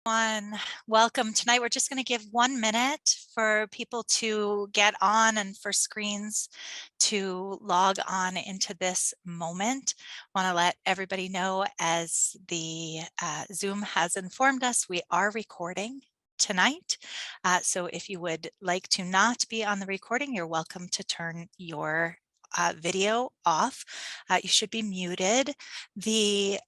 Welcome. Tonight we're just going to give 1 minute for people to get on and for screens to log on into this moment. Want to let everybody know, as the Zoom has informed us, we are recording tonight. So if you would like to not be on the recording, you're welcome to turn your video off. You should be muted. The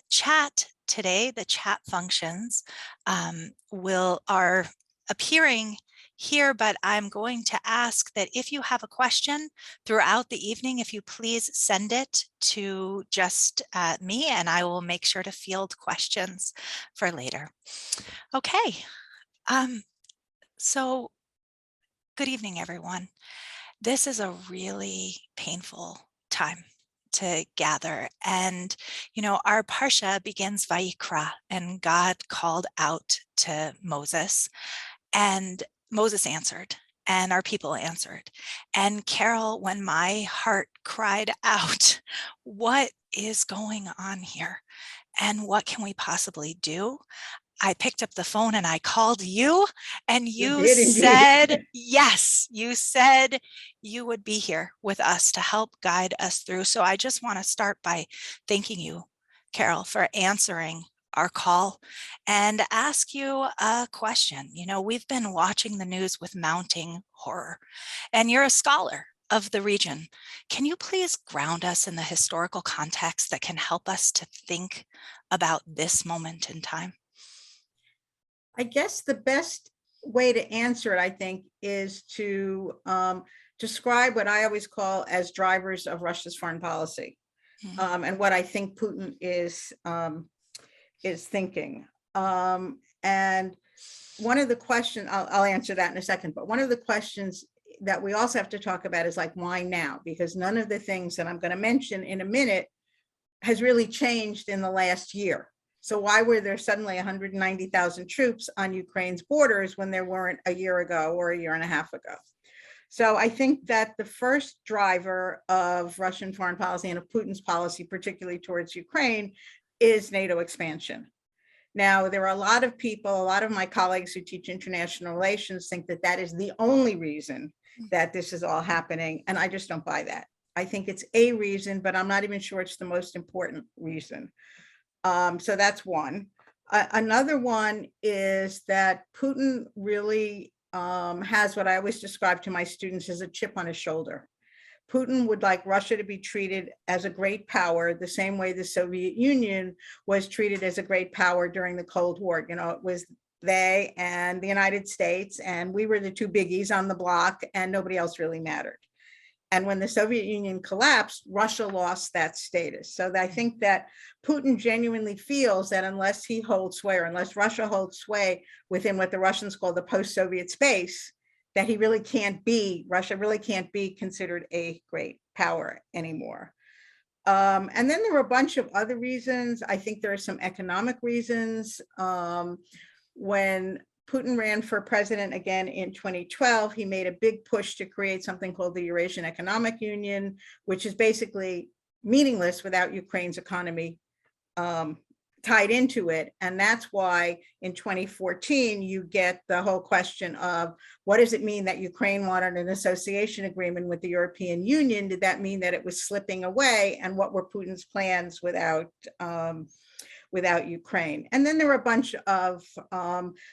chat today, the chat functions are appearing here, but I'm going to ask that if you have a question throughout the evening, if you please send it to just me, and I will make sure to field questions for later. Okay, so good evening, everyone. This is a really painful time to gather. And, our Parsha begins Vayikra, and God called out to Moses, and Moses answered, and our people answered. And Carol, when my heart cried out, what is going on here? And what can we possibly do? I picked up the phone and I called you, and you said, yes, you said you would be here with us to help guide us through. So I just want to start by thanking you, Carol, for answering our call and ask you a question. We've been watching the news with mounting horror, and you're a scholar of the region. Can you please ground us in the historical context that can help us to think about this moment in time? I guess the best way to answer it, I think, is to describe what I always call as drivers of Russia's foreign policy, and what I think Putin is thinking. And one of the questions, I'll answer that in a second, but one of the questions that we also have to talk about is like, why now? Because none of the things that I'm going to mention in a minute has really changed in the last year. So why were there suddenly 190,000 troops on Ukraine's borders when there weren't a year ago or a year and a half ago? So I think that the first driver of Russian foreign policy and of Putin's policy, particularly towards Ukraine, is NATO expansion. Now, there are a lot of people, a lot of my colleagues who teach international relations think that that is the only reason that this is all happening. And I just don't buy that. I think it's a reason, but I'm not even sure it's the most important reason. So that's one. Another one is that Putin really has what I always describe to my students as a chip on his shoulder. Putin would like Russia to be treated as a great power, the same way the Soviet Union was treated as a great power during the Cold War. It was they and the United States, and we were the two biggies on the block, and nobody else really mattered. And when the Soviet Union collapsed, Russia lost that status. So I think that Putin genuinely feels that unless he holds sway, or unless Russia holds sway within what the Russians call the post-Soviet space, that Russia really can't be considered a great power anymore. And then there were a bunch of other reasons. I think there are some economic reasons. When Putin ran for president again in 2012, he made a big push to create something called the Eurasian Economic Union, which is basically meaningless without Ukraine's economy tied into it. And that's why in 2014, you get the whole question of what does it mean that Ukraine wanted an association agreement with the European Union? Did that mean that it was slipping away? And what were Putin's plans without Ukraine? And then there were a bunch of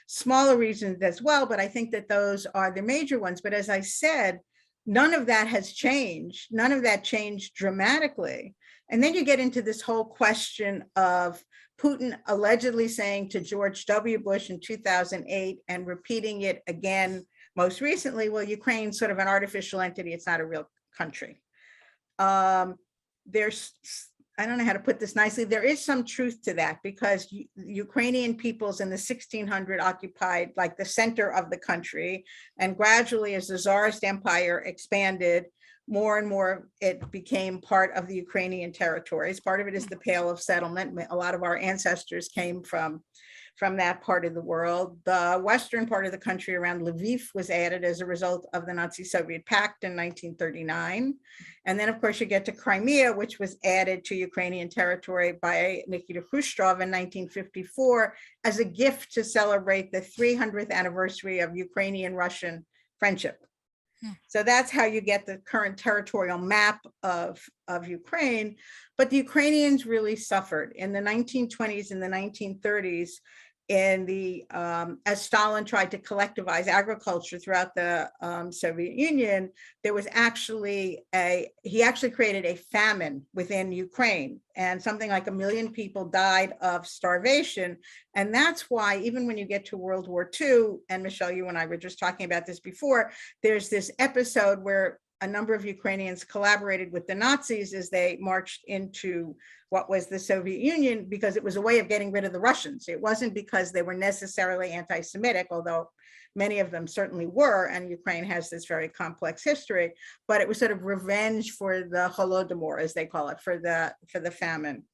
smaller reasons as well, but I think that those are the major ones. But as I said, none of that has changed. None of that changed dramatically. And then you get into this whole question of Putin allegedly saying to George W. Bush in 2008 and repeating it again most recently, well, Ukraine's sort of an artificial entity. It's not a real country. I don't know how to put this nicely. There is some truth to that, because Ukrainian peoples in the 1600 occupied like the center of the country. And gradually, as the Tsarist Empire expanded, more and more it became part of the Ukrainian territories. Part of it is the Pale of Settlement. A lot of our ancestors came from from that part of the world. The western part of the country around Lviv was added as a result of the Nazi-Soviet Pact in 1939. And then, of course, you get to Crimea, which was added to Ukrainian territory by Nikita Khrushchev in 1954 as a gift to celebrate the 300th anniversary of Ukrainian-Russian friendship. So that's how you get the current territorial map of Ukraine. But the Ukrainians really suffered in the 1920s and the 1930s in the as Stalin tried to collectivize agriculture throughout the Soviet Union. There was actually he actually created a famine within Ukraine, and something like 1 million people died of starvation. And that's why even when you get to World War II, and Michelle, you and I were just talking about this before, there's this episode where a number of Ukrainians collaborated with the Nazis as they marched into what was the Soviet Union, because it was a way of getting rid of the Russians. It wasn't because they were necessarily anti-Semitic, although many of them certainly were, and Ukraine has this very complex history, but it was sort of revenge for the Holodomor, as they call it, for the famine.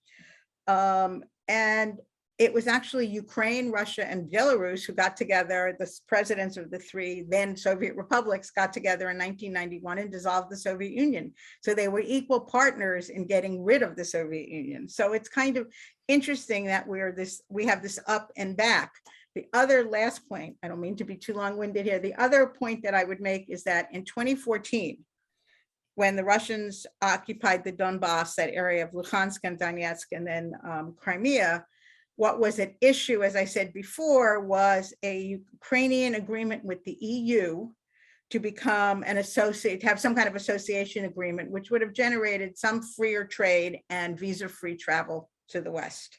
And it was actually Ukraine, Russia, and Belarus who got together. The presidents of the three then Soviet republics got together in 1991 and dissolved the Soviet Union. So they were equal partners in getting rid of the Soviet Union. So it's kind of interesting that we have this up and back. The other last point, I don't mean to be too long-winded here. The other point that I would make is that in 2014, when the Russians occupied the Donbass, that area of Luhansk and Donetsk, and then Crimea, what was at issue, as I said before, was a Ukrainian agreement with the EU to become an associate, to have some kind of association agreement, which would have generated some freer trade and visa-free travel to the West.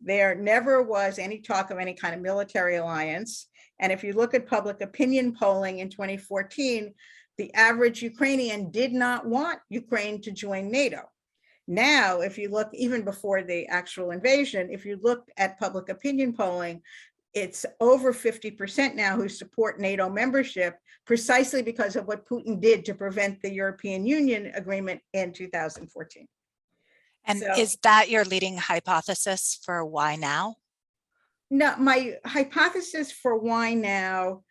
There never was any talk of any kind of military alliance. And if you look at public opinion polling in 2014, the average Ukrainian did not want Ukraine to join NATO. Now, if you look, even before the actual invasion, if you look at public opinion polling, it's over 50% now who support NATO membership, precisely because of what Putin did to prevent the European Union agreement in 2014. And So, is that your leading hypothesis for why now? no, my hypothesis for why now,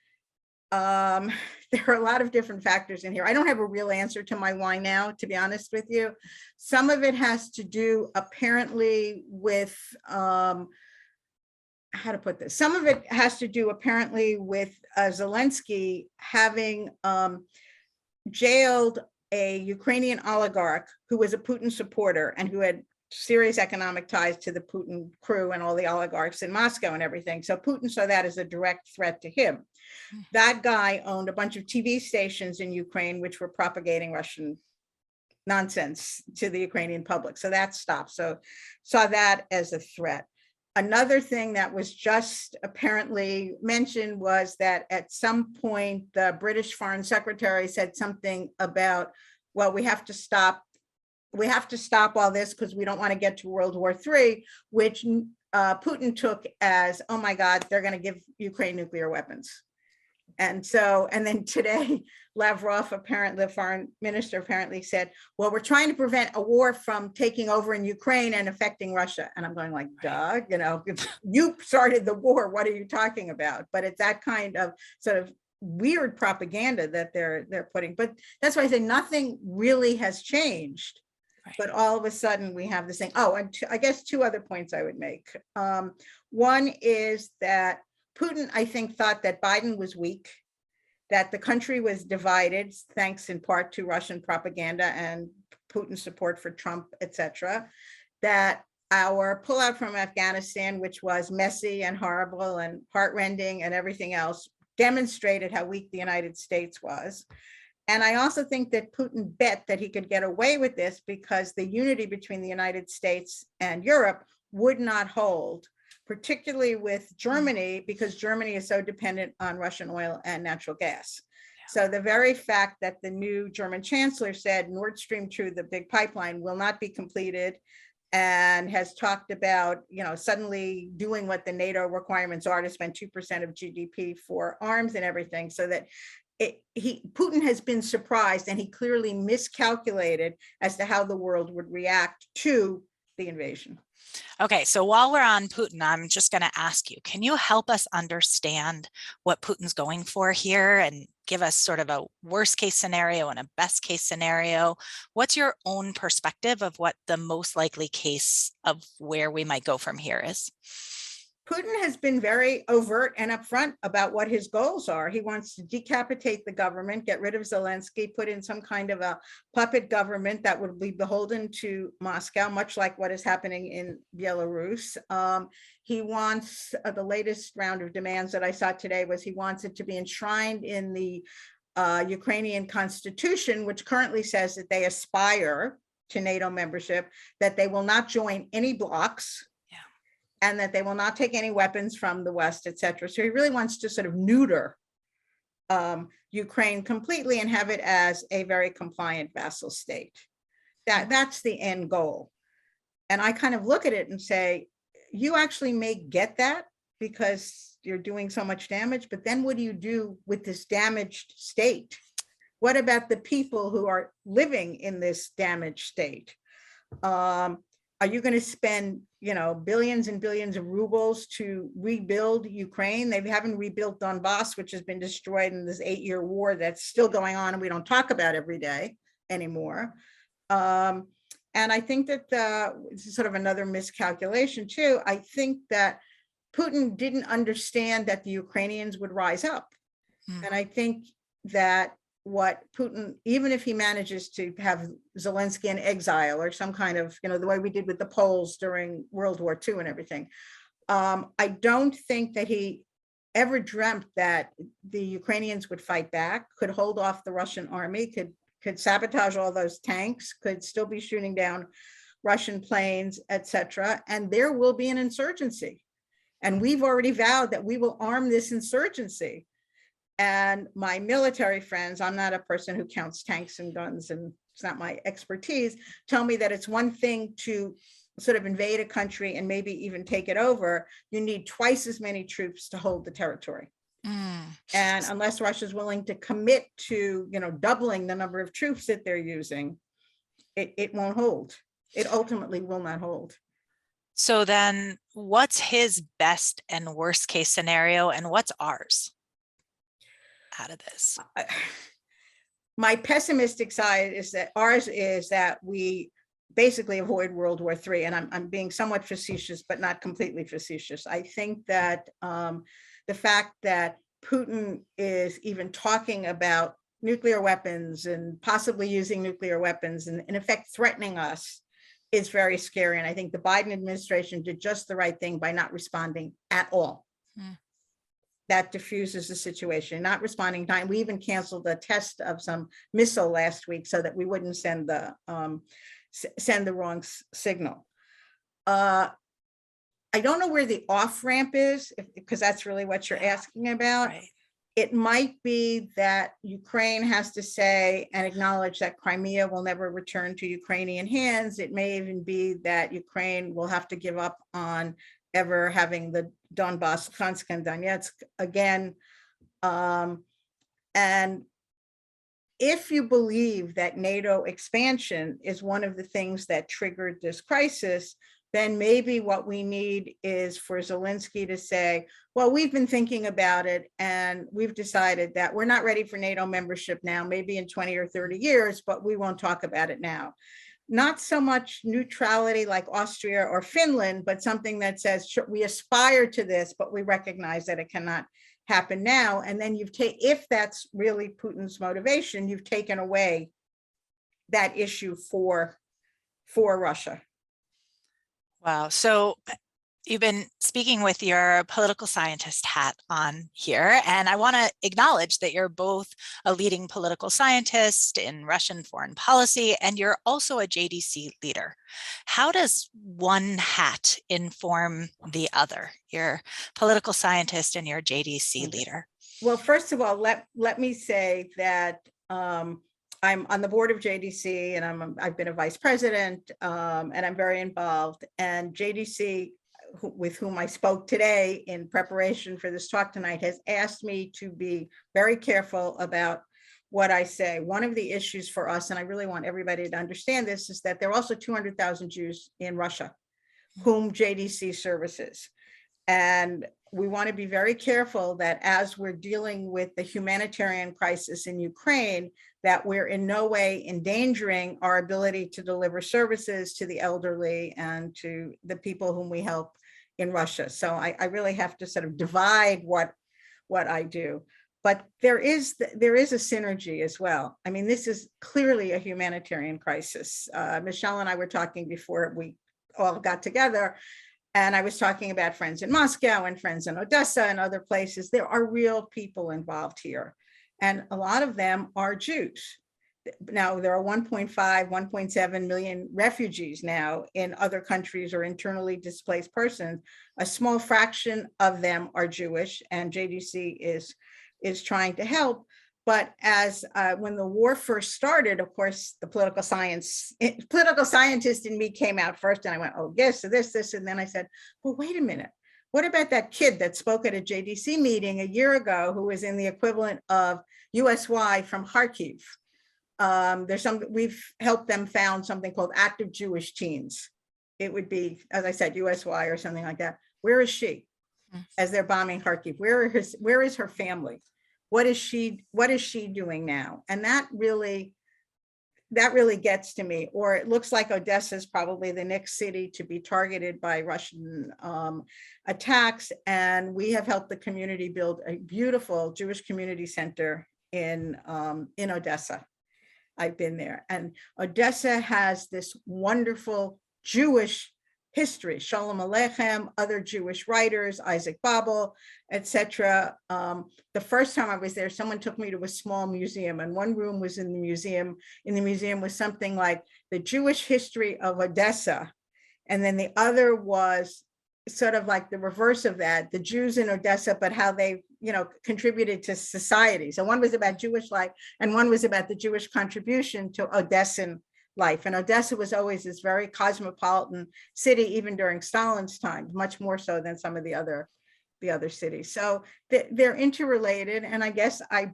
there are a lot of different factors in here. I don't have a real answer to my why now, to be honest with you. Some of it has to do apparently with, how to put this? Some of it has to do apparently with Zelensky having jailed a Ukrainian oligarch who was a Putin supporter and who had serious economic ties to the Putin crew and all the oligarchs in Moscow and everything. So Putin saw that as a direct threat to him. That guy owned a bunch of TV stations in Ukraine, which were propagating Russian nonsense to the Ukrainian public. So that stopped. So saw that as a threat. Another thing that was just apparently mentioned was that at some point, the British Foreign Secretary said something about, well, we have to stop all this because we don't want to get to World War III, which Putin took as, oh my God, they're going to give Ukraine nuclear weapons. And then today, Lavrov, apparently, the foreign minister apparently said, well, we're trying to prevent a war from taking over in Ukraine and affecting Russia. And I'm going like, duh, you started the war, what are you talking about? But it's that kind of sort of weird propaganda that they're putting. But that's why I say nothing really has changed. Right. But all of a sudden we have this thing. Oh, and I guess two other points I would make. One is that Putin, I think, thought that Biden was weak, that the country was divided, thanks in part to Russian propaganda and Putin's support for Trump, etc. That our pullout from Afghanistan, which was messy and horrible and heartrending and everything else, demonstrated how weak the United States was. And I also think that Putin bet that he could get away with this because the unity between the United States and Europe would not hold, particularly with Germany, because Germany is so dependent on Russian oil and natural gas. So the very fact that the new German chancellor said Nord Stream 2, the big pipeline, will not be completed, and has talked about, suddenly doing what the NATO requirements are to spend 2% of GDP for arms and everything, so that Putin has been surprised, and he clearly miscalculated as to how the world would react to the invasion. Okay, so while we're on Putin, I'm just going to ask you, can you help us understand what Putin's going for here and give us sort of a worst case scenario and a best case scenario? What's your own perspective of what the most likely case of where we might go from here is? Putin has been very overt and upfront about what his goals are. He wants to decapitate the government, get rid of Zelensky, put in some kind of a puppet government that would be beholden to Moscow, much like what is happening in Belarus. He wants, the latest round of demands that I saw today was he wants it to be enshrined in the Ukrainian constitution, which currently says that they aspire to NATO membership, that they will not join any blocs, and that they will not take any weapons from the West, et cetera. So he really wants to sort of neuter Ukraine completely and have it as a very compliant vassal state. That's the end goal. And I kind of look at it and say, you actually may get that because you're doing so much damage, but then what do you do with this damaged state? What about the people who are living in this damaged state? Are you going to spend, billions and billions of rubles to rebuild Ukraine? They haven't rebuilt Donbass, which has been destroyed in this 8-year war that's still going on and we don't talk about every day anymore. And I think that this is sort of another miscalculation too. I think that Putin didn't understand that the Ukrainians would rise up. And I think that what Putin, even if he manages to have Zelensky in exile or some kind of, the way we did with the Poles during World War II and everything, I don't think that he ever dreamt that the Ukrainians would fight back, could hold off the Russian army, could sabotage all those tanks, could still be shooting down Russian planes, etc. And there will be an insurgency. And we've already vowed that we will arm this insurgency. And my military friends, I'm not a person who counts tanks and guns, and it's not my expertise, tell me that it's one thing to sort of invade a country and maybe even take it over. You need twice as many troops to hold the territory. And unless Russia's willing to commit to, doubling the number of troops that they're using, it won't hold. It ultimately will not hold. So then what's his best and worst case scenario and what's ours out of this? My pessimistic side is that ours is that we basically avoid World War III. And I'm being somewhat facetious, but not completely facetious. I think that the fact that Putin is even talking about nuclear weapons and possibly using nuclear weapons and in effect threatening us is very scary. And I think the Biden administration did just the right thing by not responding at all. That diffuses the situation, not responding time. We even canceled the test of some missile last week so that we wouldn't send the wrong signal. I don't know where the off ramp is, because that's really what you're asking about. Right. It might be that Ukraine has to say and acknowledge that Crimea will never return to Ukrainian hands. It may even be that Ukraine will have to give up on ever having the Donbass, Luhansk and Donetsk again. And if you believe that NATO expansion is one of the things that triggered this crisis, then maybe what we need is for Zelensky to say, well, we've been thinking about it and we've decided that we're not ready for NATO membership now, maybe in 20 or 30 years, but we won't talk about it now. Not so much neutrality like Austria or Finland, but something that says we aspire to this, but we recognize that it cannot happen now. And then if that's really Putin's motivation, you've taken away that issue for Russia. Wow. So you've been speaking with your political scientist hat on here, and I want to acknowledge that you're both a leading political scientist in Russian foreign policy, and you're also a JDC leader. How does one hat inform the other, your political scientist and your JDC leader? Well, first of all, let me say that I'm on the board of JDC, and I've been a vice president, and I'm very involved. And JDC, with whom I spoke today in preparation for this talk tonight, has asked me to be very careful about what I say. One of the issues for us, and I really want everybody to understand this, is that there are also 200,000 Jews in Russia whom JDC services. And we want to be very careful that as we're dealing with the humanitarian crisis in Ukraine, that we're in no way endangering our ability to deliver services to the elderly and to the people whom we help in Russia. So I really have to sort of divide what I do. But there is a synergy as well. I mean, this is clearly a humanitarian crisis. Michelle and I were talking before we all got together, and I was talking about friends in Moscow and friends in Odessa and other places. There are real people involved here, and a lot of them are Jews. Now, there are 1.5, 1.7 million refugees now in other countries or internally displaced persons. A small fraction of them are Jewish, and JDC is trying to help. But as when the war first started, of course, the political scientist in me came out first, and I went, oh, yes, so this. And then I said, well, wait a minute. What about that kid that spoke at a JDC meeting a year ago who was in the equivalent of USY from Kharkiv? We've helped them found something called Active Jewish Teens. It would be, as I said, USY or something like that. Where is she as they're bombing Kharkiv? Where is her family? What is she doing now? And that really gets to me. Or it looks like Odessa is probably the next city to be targeted by Russian attacks. And we have helped the community build a beautiful Jewish community center in Odessa. I've been there, and Odessa has this wonderful Jewish history. Shalom Aleichem, other Jewish writers, Isaac Babel, etc. The first time I was there, someone took me to a small museum, and one room was in the museum. In the museum was something like the Jewish history of Odessa, and then the other was sort of like the reverse of that, the Jews in Odessa, but how they, contributed to society. So one was about Jewish life, and one was about the Jewish contribution to Odessan life. And Odessa was always this very cosmopolitan city, even during Stalin's time, much more so than some of the other cities. So they're interrelated. And I guess I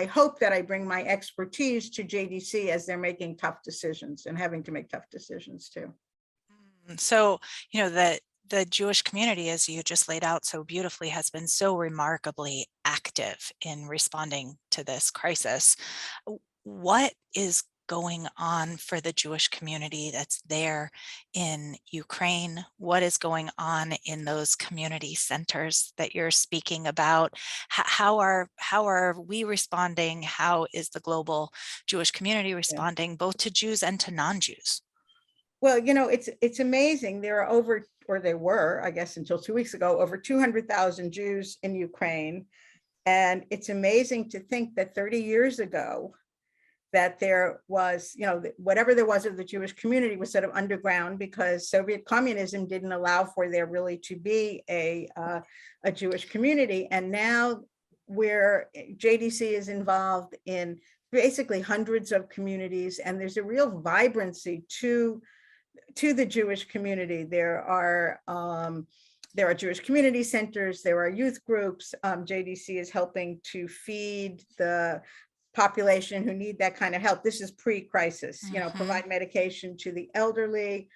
hope that I bring my expertise to JDC as they're making tough decisions and having to make tough decisions too. So, the Jewish community, as you just laid out so beautifully, has been so remarkably active in responding to this crisis. What is going on for the Jewish community that's there in Ukraine? What is going on in those community centers that you're speaking about? How are we responding? How is the global Jewish community responding, both to Jews and to non-Jews? Well, it's amazing. There were, I guess, until 2 weeks ago, over 200,000 Jews in Ukraine. And it's amazing to think that 30 years ago, that there was, whatever there was of the Jewish community was sort of underground, because Soviet communism didn't allow for there really to be a Jewish community. And now where JDC is involved in basically hundreds of communities, and there's a real vibrancy to the Jewish community. There are Jewish community centers, there are youth groups. JDC is helping to feed the population who need that kind of help. This is pre-crisis, provide medication to the elderly.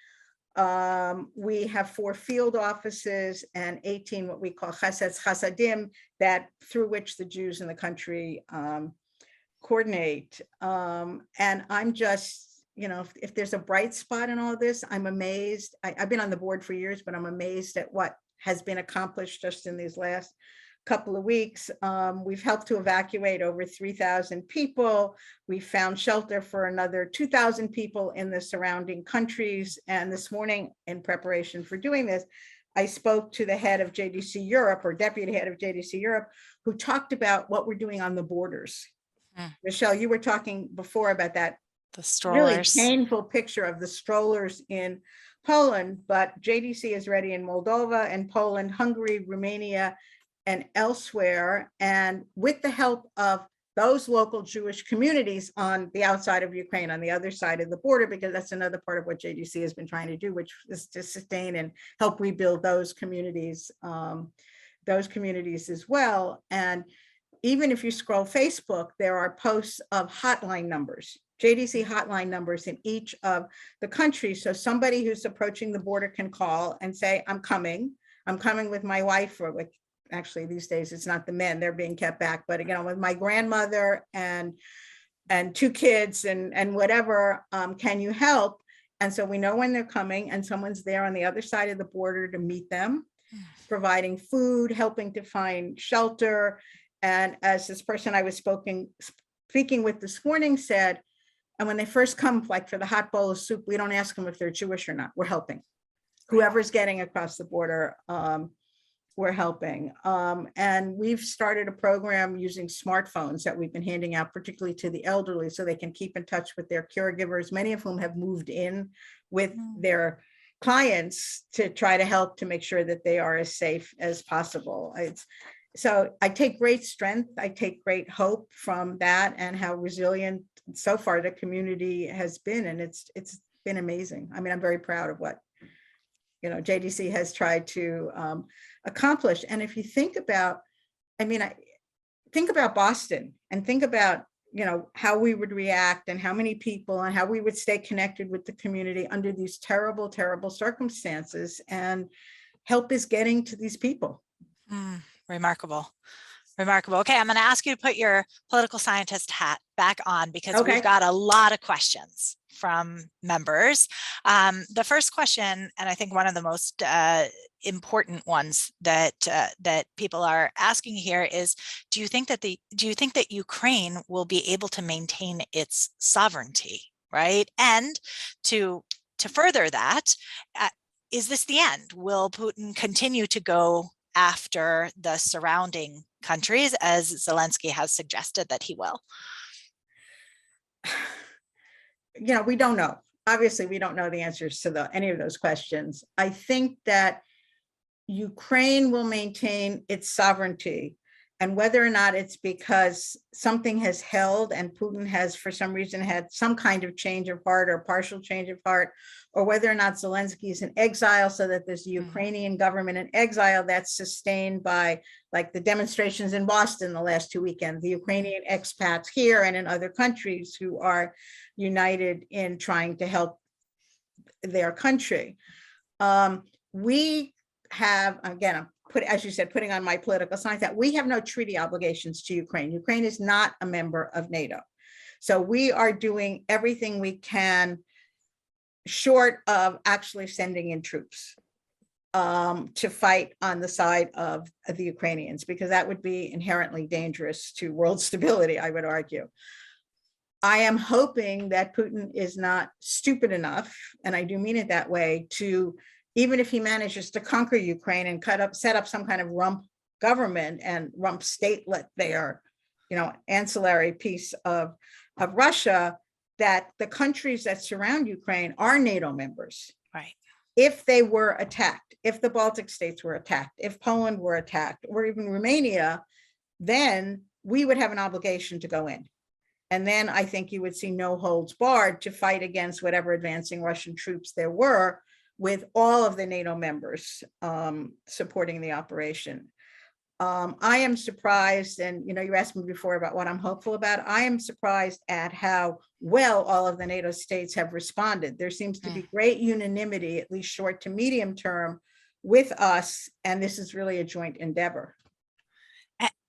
We have 4 field offices and 18 what we call chasadim, that through which the Jews in the country coordinate. And I'm just, if there's a bright spot in all this, I'm amazed. I've been on the board for years, but I'm amazed at what has been accomplished just in these last couple of weeks. We've helped to evacuate over 3,000 people. We found shelter for another 2,000 people in the surrounding countries. And this morning, in preparation for doing this, I spoke to the head of JDC Europe, or deputy head of JDC Europe, who talked about what we're doing on the borders. Michelle, you were talking before about that the strollers. Really painful picture of the strollers in Poland, but JDC is ready in Moldova and Poland, Hungary, Romania, and elsewhere. And with the help of those local Jewish communities on the outside of Ukraine, on the other side of the border, because that's another part of what JDC has been trying to do, which is to sustain and help rebuild those communities as well. And even if you scroll Facebook, there are posts of hotline numbers, JDC hotline numbers in each of the countries. So somebody who's approaching the border can call and say, I'm coming with my wife, or with, actually these days it's not the men, they're being kept back, but again, with my grandmother and 2 kids and whatever, can you help? And so we know when they're coming, and someone's there on the other side of the border to meet them, providing food, helping to find shelter. And as this person I was speaking with this morning said, and when they first come, like for the hot bowl of soup, we don't ask them if they're Jewish or not. We're helping. Whoever's getting across the border, we're helping. And we've started a program using smartphones that we've been handing out, particularly to the elderly, so they can keep in touch with their caregivers, many of whom have moved in with their clients to try to help to make sure that they are as safe as possible. So I take great strength, I take great hope from that, and how resilient so far the community has been, and it's been amazing. I mean, I'm very proud of what JDC has tried to accomplish. And if you think about, think about Boston, and think about how we would react, and how many people, and how we would stay connected with the community under these terrible, terrible circumstances, and help is getting to these people. Remarkable. Remarkable. Okay, I'm going to ask you to put your political scientist hat back on, because we've got a lot of questions from members. The first question, and I think one of the most important ones that people are asking here is, do you think that Ukraine will be able to maintain its sovereignty, right? And to further that, is this the end? Will Putin continue to go after the surrounding countries, as Zelensky has suggested that he will? We don't know. Obviously, we don't know the answers to any of those questions. I think that Ukraine will maintain its sovereignty, and whether or not it's because something has held and Putin has, for some reason, had some kind of change of heart or partial change of heart, or whether or not Zelensky is in exile, so that there's a Ukrainian government in exile that's sustained by, like, the demonstrations in Boston the last 2 weekends, the Ukrainian expats here and in other countries who are united in trying to help their country. We have, again, as you said, putting on my political science, that we have no treaty obligations to Ukraine. Ukraine is not a member of NATO. So we are doing everything we can, short of actually sending in troops to fight on the side of the Ukrainians, because that would be inherently dangerous to world stability, I would argue. I am hoping that Putin is not stupid enough, and I do mean it that way, to, even if he manages to conquer Ukraine and set up some kind of rump government and rump statelet there, ancillary piece of Russia, that the countries that surround Ukraine are NATO members. Right. If they were attacked, if the Baltic states were attacked, if Poland were attacked, or even Romania, then we would have an obligation to go in. And then I think you would see no holds barred to fight against whatever advancing Russian troops there were, with all of the NATO members supporting the operation. I am surprised, and you asked me before about what I'm hopeful about. I am surprised at how well all of the NATO states have responded. There seems to be great unanimity, at least short to medium term, with us, and this is really a joint endeavor.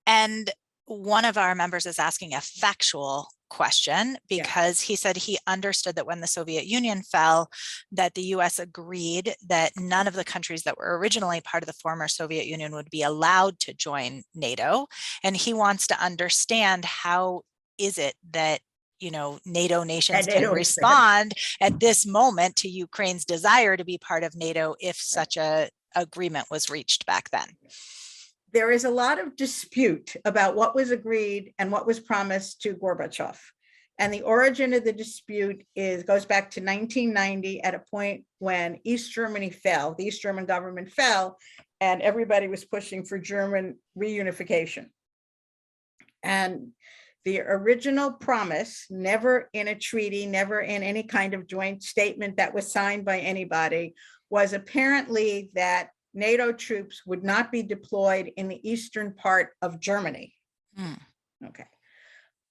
And one of our members is asking a factual question, because he said he understood that when the Soviet Union fell, that the US agreed that none of the countries that were originally part of the former Soviet Union would be allowed to join NATO. And he wants to understand, how is it that NATO nations can respond at this moment to Ukraine's desire to be part of NATO if such a agreement was reached back then? There is a lot of dispute about what was agreed and what was promised to Gorbachev. And the origin of the dispute goes back to 1990, at a point when East Germany fell, the East German government fell, and everybody was pushing for German reunification. And the original promise, never in a treaty, never in any kind of joint statement that was signed by anybody, was apparently that NATO troops would not be deployed in the eastern part of Germany. Mm. Okay.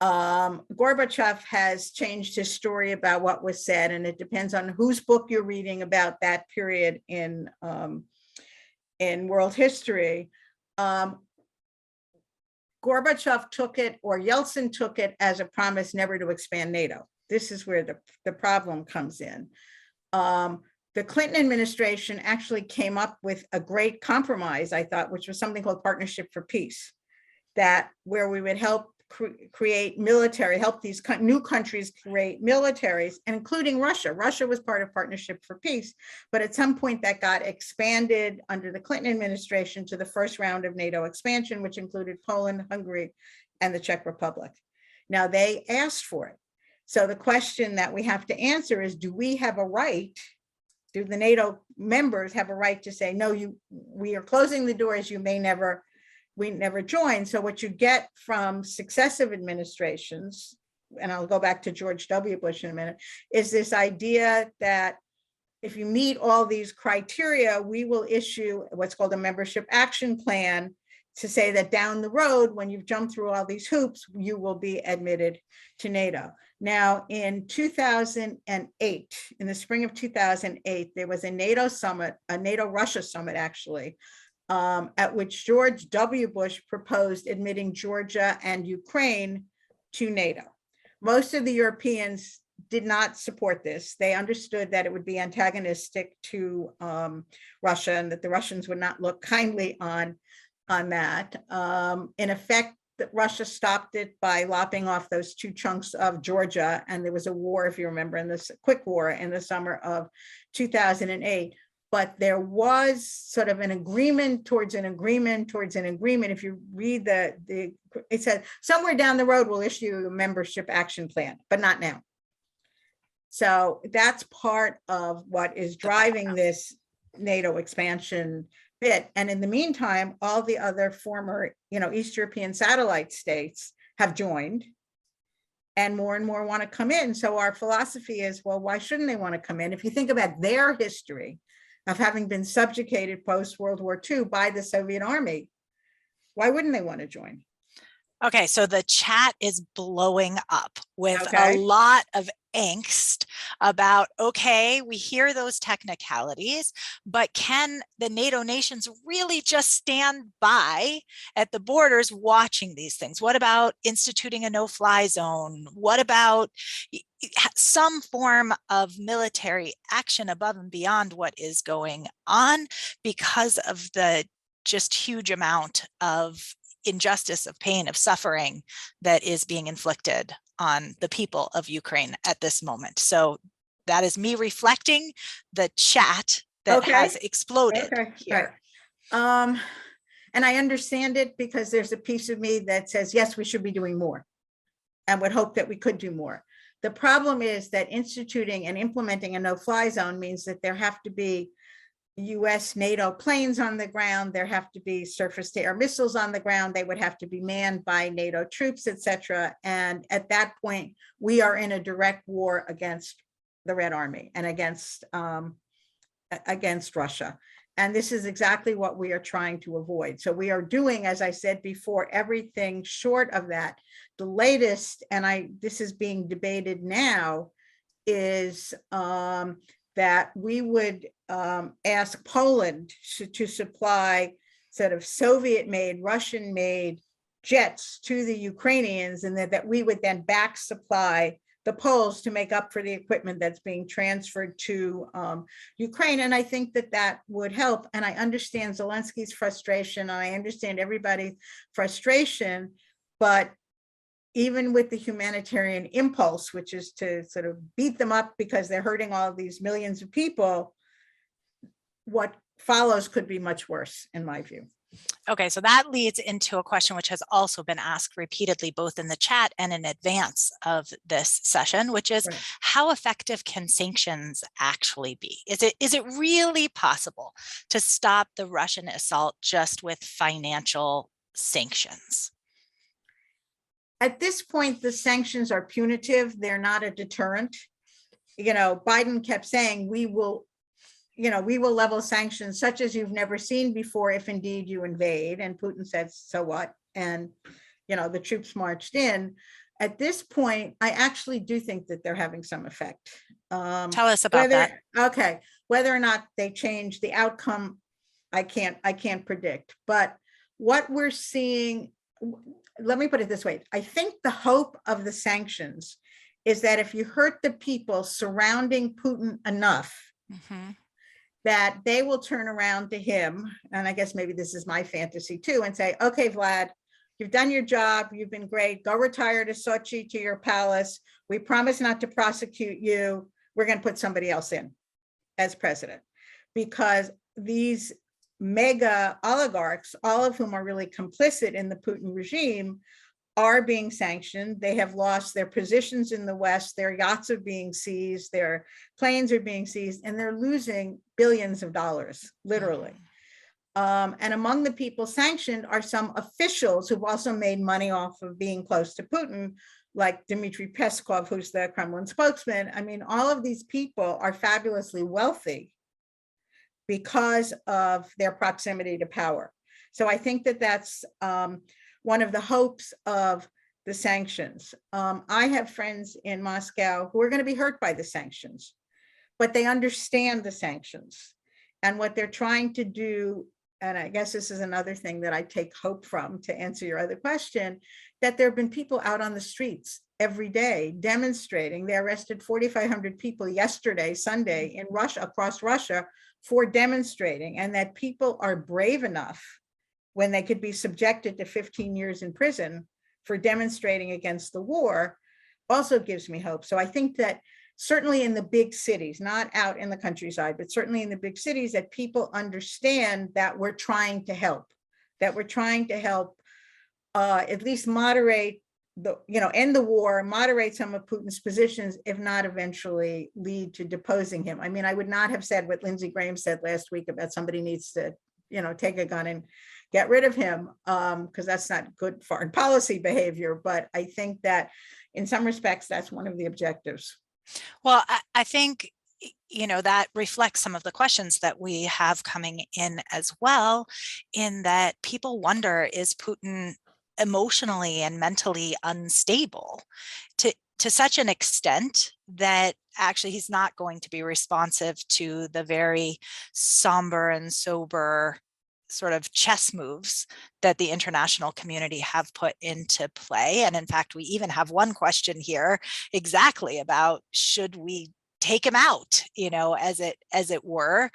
Gorbachev has changed his story about what was said, and it depends on whose book you're reading about that period in world history. Gorbachev took it, or Yeltsin took it, as a promise never to expand NATO. This is where the problem comes in. The Clinton administration actually came up with a great compromise, I thought, which was something called Partnership for Peace, that where we would help create military, help these new countries create militaries, including Russia. Russia was part of Partnership for Peace, but at some point that got expanded under the Clinton administration to the first round of NATO expansion, which included Poland, Hungary, and the Czech Republic. Now they asked for it. So the question that we have to answer is, do we have a right? Do the NATO members have a right to say, no, we are closing the doors, we never join? So what you get from successive administrations, and I'll go back to George W. Bush in a minute, is this idea that if you meet all these criteria, we will issue what's called a membership action plan to say that down the road, when you've jumped through all these hoops, you will be admitted to NATO. Now, in 2008, in the spring of 2008, there was a NATO summit, a NATO-Russia summit, actually, at which George W. Bush proposed admitting Georgia and Ukraine to NATO. Most of the Europeans did not support this. They understood that it would be antagonistic to Russia, and that the Russians would not look kindly on that. In effect, that Russia stopped it by lopping off those 2 chunks of Georgia, and there was a war, if you remember, in this quick war in the summer of 2008. But there was sort of an agreement towards an agreement towards an agreement. If you read it said somewhere down the road we'll issue a membership action plan, but not now. So that's part of what is driving this NATO expansion bit. And in the meantime, all the other former, East European satellite states have joined, and more want to come in. So our philosophy is, well, why shouldn't they want to come in? If you think about their history of having been subjugated post-World War II by the Soviet army, why wouldn't they want to join? Okay, so the chat is blowing up with Okay. a lot of angst about, okay, we hear those technicalities, but can the NATO nations really just stand by at the borders watching these things? What about instituting a no-fly zone? What about some form of military action above and beyond what is going on, because of the just huge amount of injustice, of pain, of suffering that is being inflicted on the people of Ukraine at this moment? So that is me reflecting the chat that has exploded here. Right. And I understand it, because there's a piece of me that says, yes, we should be doing more, and would hope that we could do more. The problem is that instituting and implementing a no-fly zone means that there have to be US NATO planes on the ground, there have to be surface-to-air missiles on the ground, they would have to be manned by NATO troops, etc. And at that point, we are in a direct war against the Red Army and against Russia. And this is exactly what we are trying to avoid. So we are doing, as I said before, everything short of that. The latest, and this is being debated now, is that we would ask Poland to supply sort of Soviet-made, Russian-made jets to the Ukrainians, and that we would then back supply the Poles to make up for the equipment that's being transferred to Ukraine. And I think that would help. And I understand Zelensky's frustration, and I understand everybody's frustration, but even with the humanitarian impulse, which is to sort of beat them up because they're hurting all of these millions of people, what follows could be much worse, in my view. Okay, so that leads into a question which has also been asked repeatedly, both in the chat and in advance of this session, which is, right, how effective can sanctions actually be? Is it really possible to stop the Russian assault just with financial sanctions? At this point, the sanctions are punitive. They're not a deterrent. Biden kept saying, we will level sanctions such as you've never seen before if indeed you invade. And Putin said, so what? And the troops marched in. At this point, I actually do think that they're having some effect. Tell us about that. Whether or not they change the outcome, I can't predict. But what we're seeing, let me put it this way. I think the hope of the sanctions is that if you hurt the people surrounding Putin enough, that they will turn around to him, and I guess maybe this is my fantasy too, and say, okay, Vlad, you've done your job, you've been great, go retire to Sochi, to your palace. We promise not to prosecute you. We're going to put somebody else in as president. Because these mega oligarchs, all of whom are really complicit in the Putin regime, are being sanctioned. They have lost their positions in the West. Their yachts are being seized. Their planes are being seized, and they're losing billions of dollars, literally. And among the people sanctioned are some officials who've also made money off of being close to Putin, like Dmitry Peskov, who's the Kremlin spokesman. I mean, all of these people are fabulously wealthy because of their proximity to power. So I think that that's one of the hopes of the sanctions. I have friends in Moscow who are going to be hurt by the sanctions, but they understand the sanctions and what they're trying to do. And I guess this is another thing that I take hope from, to answer your other question, that there have been people out on the streets every day demonstrating. They arrested 4,500 people yesterday, Sunday, in Russia, across Russia, for demonstrating, and that people are brave enough, when they could be subjected to 15 years in prison for demonstrating against the war, also gives me hope. So I think that certainly in the big cities, not out in the countryside, but certainly in the big cities, that people understand that we're trying to help, at least moderate end the war, moderate some of Putin's positions, if not eventually lead to deposing him. I mean, I would not have said what Lindsey Graham said last week about somebody needs to, take a gun and get rid of him, because that's not good foreign policy behavior. But I think that in some respects, that's one of the objectives. Well, I think, that reflects some of the questions that we have coming in as well, in that people wonder, is Putin emotionally and mentally unstable to such an extent that actually he's not going to be responsive to the very somber and sober sort of chess moves that the international community have put into play. And in fact, we even have one question here exactly about, should we take him out, as it were,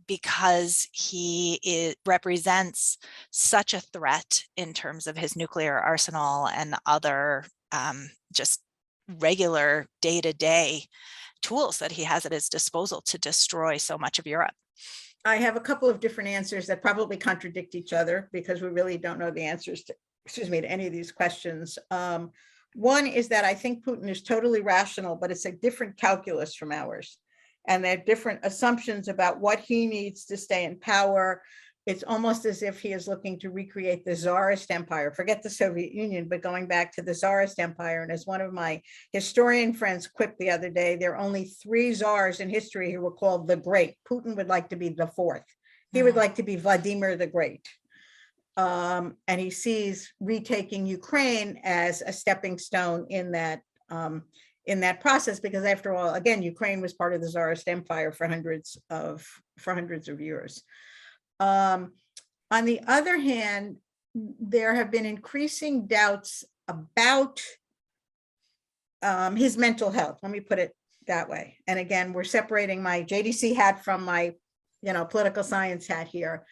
because he represents such a threat in terms of his nuclear arsenal and other just regular day-to-day tools that he has at his disposal to destroy so much of Europe. I have a couple of different answers that probably contradict each other, because we really don't know the answers to any of these questions. One is that I think Putin is totally rational, but it's a different calculus from ours. And there are different assumptions about what he needs to stay in power. It's almost as if he is looking to recreate the Tsarist Empire, forget the Soviet Union, but going back to the Tsarist Empire. And as one of my historian friends quipped the other day, there are only 3 czars in history who were called the Great. Putin would like to be the 4th. He would like to be Vladimir the Great. And he sees retaking Ukraine as a stepping stone in that process, because after all, again, Ukraine was part of the Tsarist Empire for hundreds of years. On the other hand, there have been increasing doubts about his mental health. Let me put it that way. And again, we're separating my JDC hat from my, political science hat here.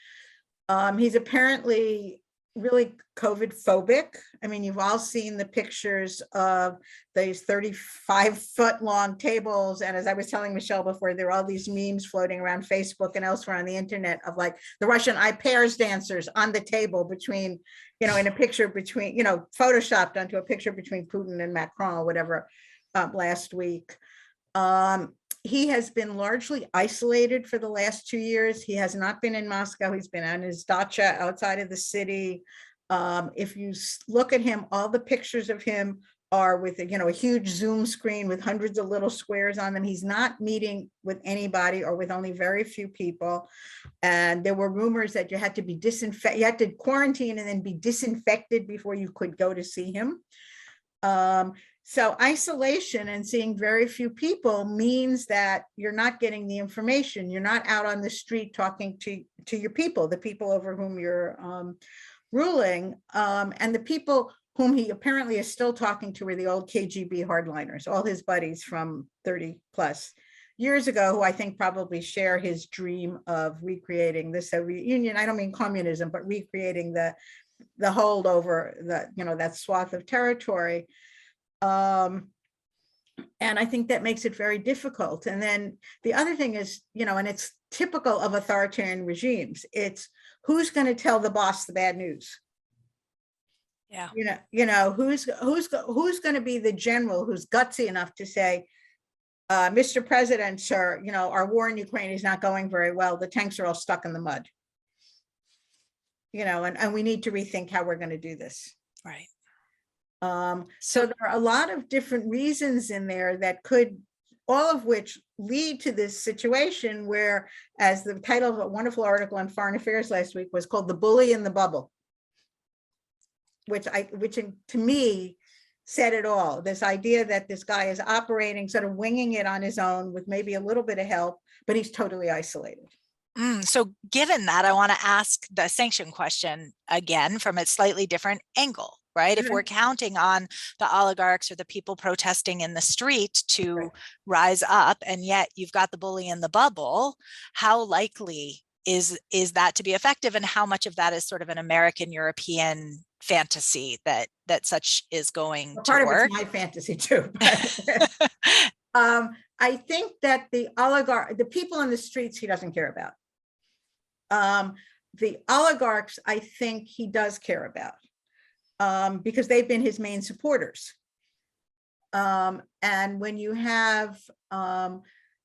He's apparently really COVID phobic. I mean, you've all seen the pictures of these 35-foot long tables. And as I was telling Michelle before, there are all these memes floating around Facebook and elsewhere on the internet of like the Russian I pairs dancers on the table between, in a picture between, photoshopped onto a picture between Putin and Macron or whatever last week. He has been largely isolated for the last 2 years. He has not been in Moscow. He's been on his dacha outside of the city. If you look at him, all the pictures of him are with, a huge Zoom screen with hundreds of little squares on them. He's not meeting with anybody or with only very few people. And there were rumors that you had to be you had to quarantine and then be disinfected before you could go to see him. So isolation and seeing very few people means that you're not getting the information. You're not out on the street talking to your people, the people over whom you're ruling. And the people whom he apparently is still talking to are the old KGB hardliners, all his buddies from 30 plus years ago, who I think probably share his dream of recreating the Soviet Union. I don't mean communism, but recreating the holdover, that swath of territory. And I think that makes it very difficult. And then the other thing is, and it's typical of authoritarian regimes, it's who's going to tell the boss the bad news. Yeah. Who's going to be the general who's gutsy enough to say, Mr. President, sir, our war in Ukraine is not going very well. The tanks are all stuck in the mud. And we need to rethink how we're going to do this. Right. So there are a lot of different reasons in there that could, all of which lead to this situation where, as the title of a wonderful article on Foreign Affairs last week was called "The Bully in the Bubble," which to me said it all. This idea that this guy is operating, sort of winging it on his own with maybe a little bit of help, but he's totally isolated. So given that, I want to ask the sanction question again from a slightly different angle, right? If we're counting on the oligarchs or the people protesting in the street to rise up, and yet you've got the bully in the bubble, how likely is that to be effective? And how much of that is sort of an American European fantasy that such is going to part work? of it's my fantasy too. I think that the people on the streets, he doesn't care about. The oligarchs, I think he does care about, because they've been his main supporters. And when you have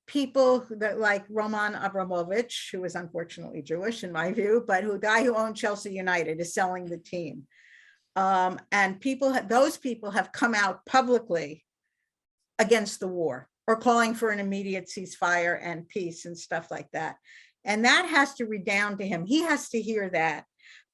people that like Roman Abramovich, who is unfortunately Jewish in my view, but a guy who owned Chelsea United is selling the team. And those people have come out publicly against the war or calling for an immediate ceasefire and peace and stuff like that. And that has to redound to him. He has to hear that,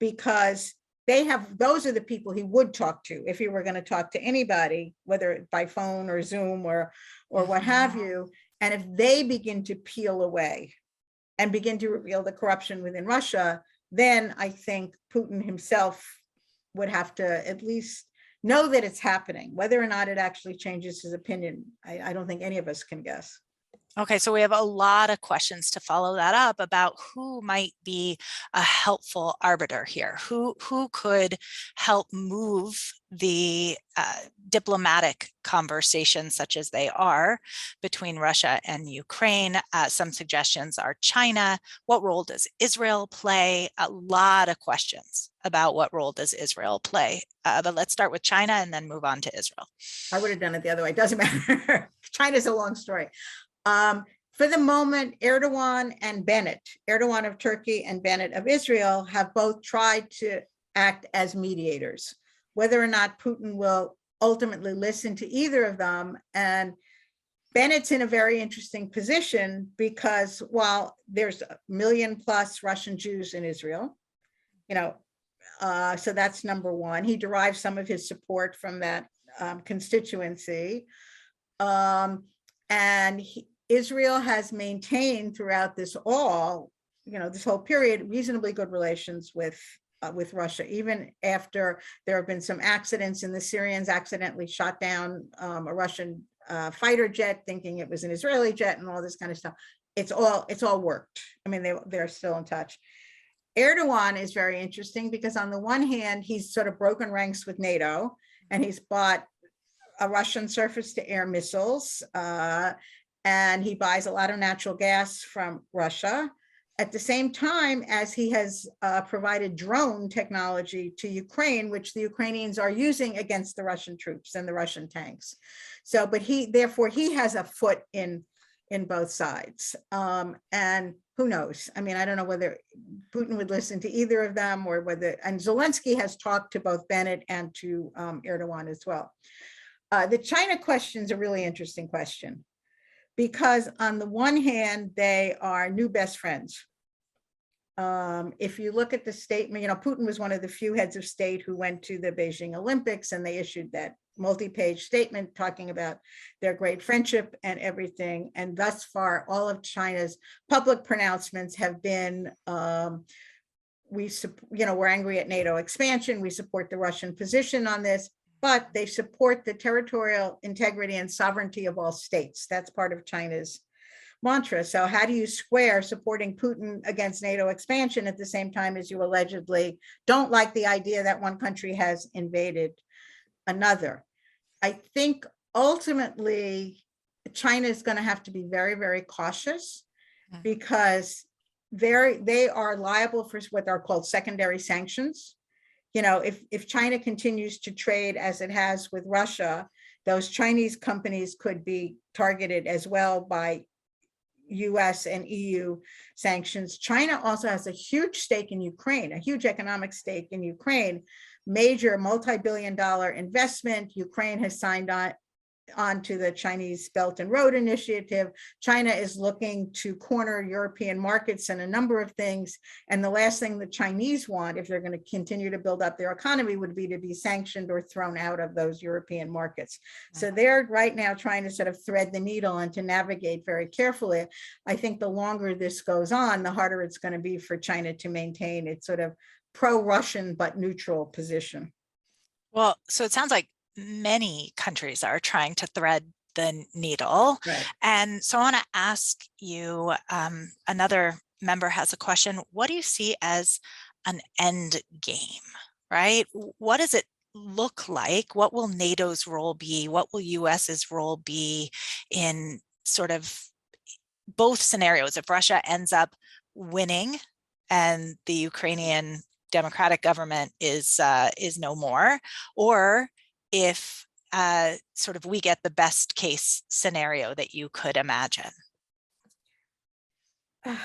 because those are the people he would talk to if he were going to talk to anybody, whether by phone or Zoom or what have you. And if they begin to peel away and begin to reveal the corruption within Russia, then I think Putin himself would have to at least know that it's happening. Whether or not it actually changes his opinion, I don't think any of us can guess. Okay, so we have a lot of questions to follow that up about who might be a helpful arbiter here, who could help move the diplomatic conversations, such as they are, between Russia and Ukraine. Some suggestions are China. What role does Israel play? A lot of questions about what role does Israel play. But let's start with China and then move on to Israel. I would have done it the other way. It doesn't matter. China's a long story. For the moment, Erdogan and Bennett, Erdogan of Turkey and Bennett of Israel, have both tried to act as mediators. Whether or not Putin will ultimately listen to either of them, and Bennett's in a very interesting position, because while there's 1 million plus Russian Jews in Israel, so that's number one. He derives some of his support from that constituency. And Israel has maintained throughout this whole period, reasonably good relations with Russia, even after there have been some accidents, and the Syrians accidentally shot down a Russian fighter jet, thinking it was an Israeli jet, and all this kind of stuff. It's all worked. I mean, they're still in touch. Erdogan is very interesting, because on the one hand, he's sort of broken ranks with NATO, and he's bought a Russian surface-to-air missiles, and he buys a lot of natural gas from Russia, at the same time as he has provided drone technology to Ukraine, which the Ukrainians are using against the Russian troops and the Russian tanks. So, but therefore he has a foot in both sides. And who knows? I mean, I don't know whether Putin would listen to either of them, or and Zelensky has talked to both Bennett and to Erdogan as well. The China question is a really interesting question, because on the one hand, they are new best friends. If you look at the statement, Putin was one of the few heads of state who went to the Beijing Olympics, and they issued that multi-page statement talking about their great friendship and everything. And thus far, all of China's public pronouncements have been, we're angry at NATO expansion. We support the Russian position on this, but they support the territorial integrity and sovereignty of all states. That's part of China's mantra. So how do you square supporting Putin against NATO expansion at the same time as you allegedly don't like the idea that one country has invaded another? I think ultimately China is going to have to be very, very cautious, because they are liable for what are called secondary sanctions. If China continues to trade as it has with Russia, those Chinese companies could be targeted as well by US and EU sanctions. China also has a huge stake in Ukraine, a huge economic stake in Ukraine, major multi-billion-dollar investment. Ukraine has signed on to the Chinese Belt and Road Initiative. China is looking to corner European markets and a number of things. And the last thing the Chinese want, if they're going to continue to build up their economy, would be to be sanctioned or thrown out of those European markets. So they're right now trying to sort of thread the needle and to navigate very carefully. I think the longer this goes on, the harder it's going to be for China to maintain its sort of pro-Russian but neutral position. Well, so it sounds like many countries are trying to thread the needle. Right. And so I want to ask you, another member has a question. What do you see as an end game, right? What does it look like? What will NATO's role be? What will US's role be in sort of both scenarios? If Russia ends up winning and the Ukrainian democratic government is no more, or if sort of we get the best case scenario that you could imagine? As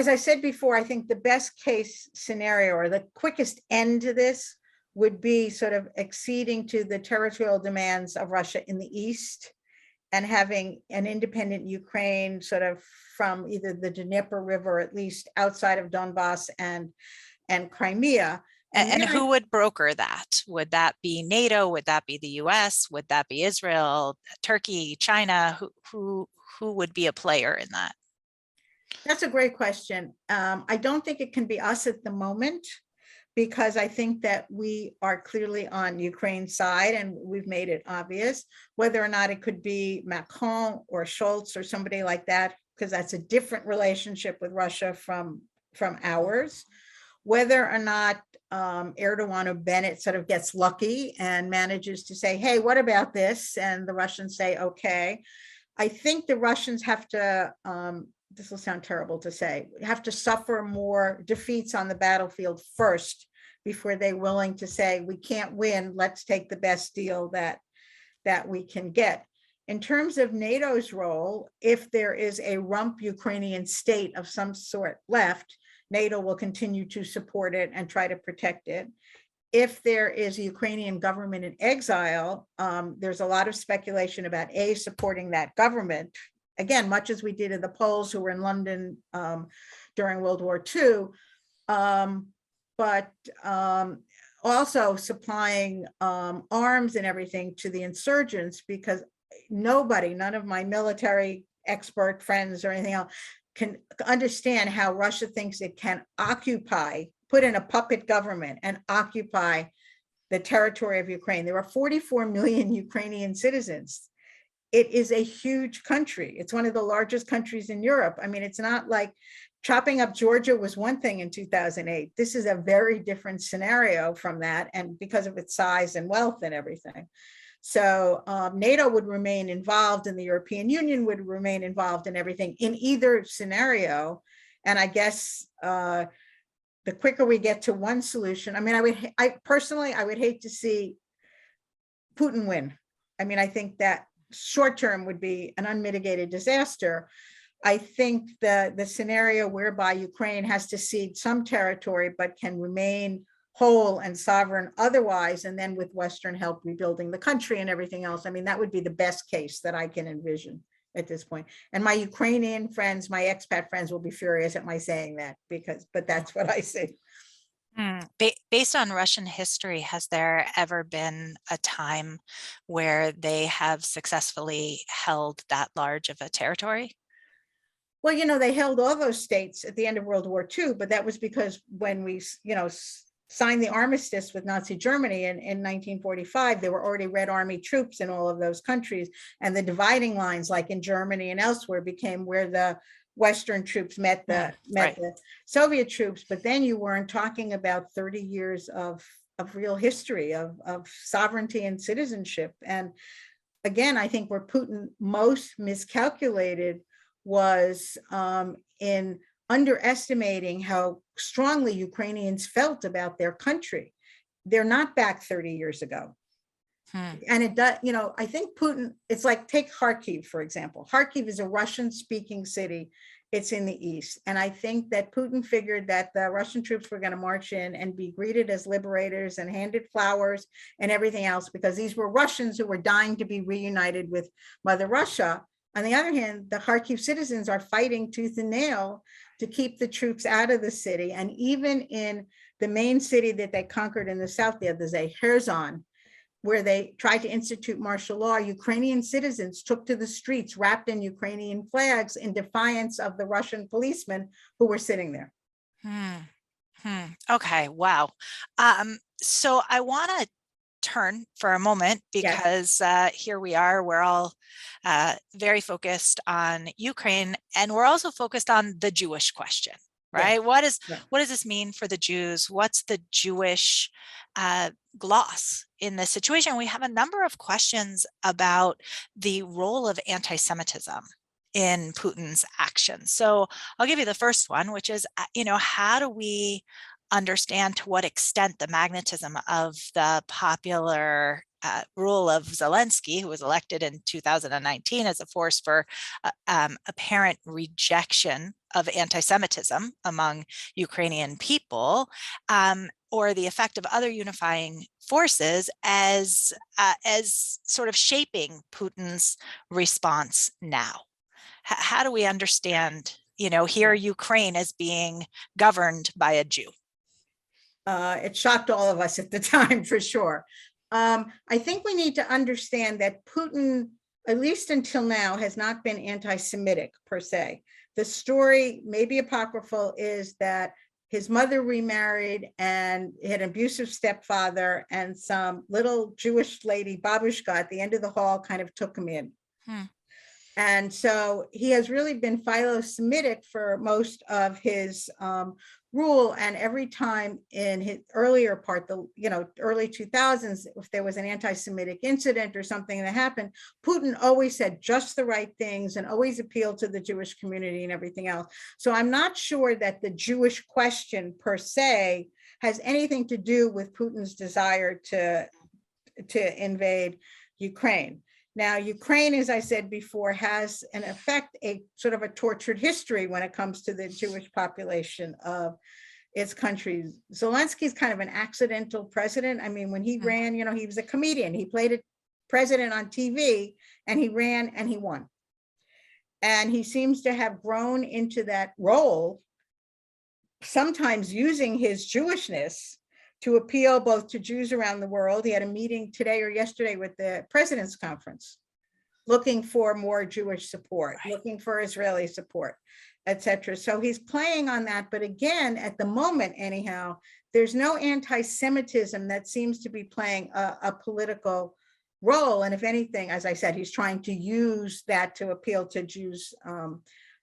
I said before, I think the best case scenario, or the quickest end to this, would be sort of acceding to the territorial demands of Russia in the east and having an independent Ukraine sort of from either the Dnieper River, at least outside of Donbass and Crimea. And who would broker that? Would that be NATO? Would that be the US? Would that be Israel, Turkey, China? Who would be a player in that? That's a great question. I don't think it can be us at the moment, because I think that we are clearly on Ukraine's side and we've made it obvious. Whether or not it could be Macron or Scholz or somebody like that, because that's a different relationship with Russia from ours. Whether or not Erdogan or Bennett sort of gets lucky and manages to say, hey, what about this? And the Russians say, okay. I think the Russians have to, this will sound terrible to say, have to suffer more defeats on the battlefield first before they're willing to say, we can't win, let's take the best deal that we can get. In terms of NATO's role, if there is a rump Ukrainian state of some sort left, NATO will continue to support it and try to protect it. If there is a Ukrainian government in exile, there's a lot of speculation about supporting that government. Again, much as we did in the Poles who were in London during World War II, but also supplying arms and everything to the insurgents, because none of my military expert friends or anything else can understand how Russia thinks it can put in a puppet government and occupy the territory of Ukraine. There are 44 million Ukrainian citizens. It is a huge country. It's one of the largest countries in Europe. I mean, it's not like chopping up Georgia was one thing in 2008. This is a very different scenario from that, and because of its size and wealth and everything. So NATO would remain involved, and the European Union would remain involved in everything in either scenario. And I guess the quicker we get to one solution, I mean, I personally would hate to see Putin win. I mean, I think that short term would be an unmitigated disaster. I think the scenario whereby Ukraine has to cede some territory but can remain whole and sovereign otherwise, and then with Western help rebuilding the country and everything else. I mean, that would be the best case that I can envision at this point. And my Ukrainian friends, my expat friends will be furious at my saying that, but that's what I see. Based on Russian history, has there ever been a time where they have successfully held that large of a territory? Well, they held all those states at the end of World War II, but that was because when we, signed the armistice with Nazi Germany in 1945, there were already Red Army troops in all of those countries. And the dividing lines, like in Germany and elsewhere, became where the Western troops met Right. the Soviet troops. But then you weren't talking about 30 years of real history of sovereignty and citizenship. And again, I think where Putin most miscalculated was in underestimating how strongly Ukrainians felt about their country. They're not back 30 years ago. And it does, I think Putin, it's like, take Kharkiv, for example. Kharkiv is a Russian speaking city. It's in the east. And I think that Putin figured that the Russian troops were going to march in and be greeted as liberators and handed flowers and everything else, because these were Russians who were dying to be reunited with Mother Russia. On the other hand, the Kharkiv citizens are fighting tooth and nail to keep the troops out of the city. And even in the main city that they conquered in the south, there's a Kherson, where they tried to institute martial law. Ukrainian citizens took to the streets wrapped in Ukrainian flags in defiance of the Russian policemen who were sitting there. Okay, wow. So I want to turn for a moment, because here we are, we're all very focused on Ukraine, and we're also focused on the Jewish question, right? Yes. What does this mean for the Jews? What's the Jewish gloss in this situation? We have a number of questions about the role of anti-Semitism in Putin's actions. So I'll give you the first one, which is, how do we understand to what extent the magnetism of the popular rule of Zelensky, who was elected in 2019 as a force for apparent rejection of anti-Semitism among Ukrainian people, or the effect of other unifying forces as sort of shaping Putin's response now. How do we understand, here Ukraine as being governed by a Jew? It shocked all of us at the time, for sure. I think we need to understand that Putin, at least until now, has not been anti-Semitic per se. The story, maybe apocryphal, is that his mother remarried and had an abusive stepfather, and some little Jewish lady, babushka, at the end of the hall kind of took him in. And so he has really been philo-Semitic for most of his rule. And every time in his earlier part, the early 2000s, if there was an anti-Semitic incident or something that happened, Putin always said just the right things and always appealed to the Jewish community and everything else. So I'm not sure that the Jewish question per se has anything to do with Putin's desire to invade Ukraine. Now, Ukraine, as I said before, has in effect a sort of a tortured history when it comes to the Jewish population of its country. Zelensky's kind of an accidental president. I mean, when he ran, he was a comedian. He played a president on TV, and he ran and he won. And he seems to have grown into that role, sometimes using his Jewishness to appeal both to Jews around the world. He had a meeting today or yesterday with the President's Conference, looking for more Jewish support, looking for Israeli support, etc. So he's playing on that. But again, at the moment, anyhow, there's no anti-Semitism that seems to be playing a political role. And if anything, as I said, he's trying to use that to appeal to Jews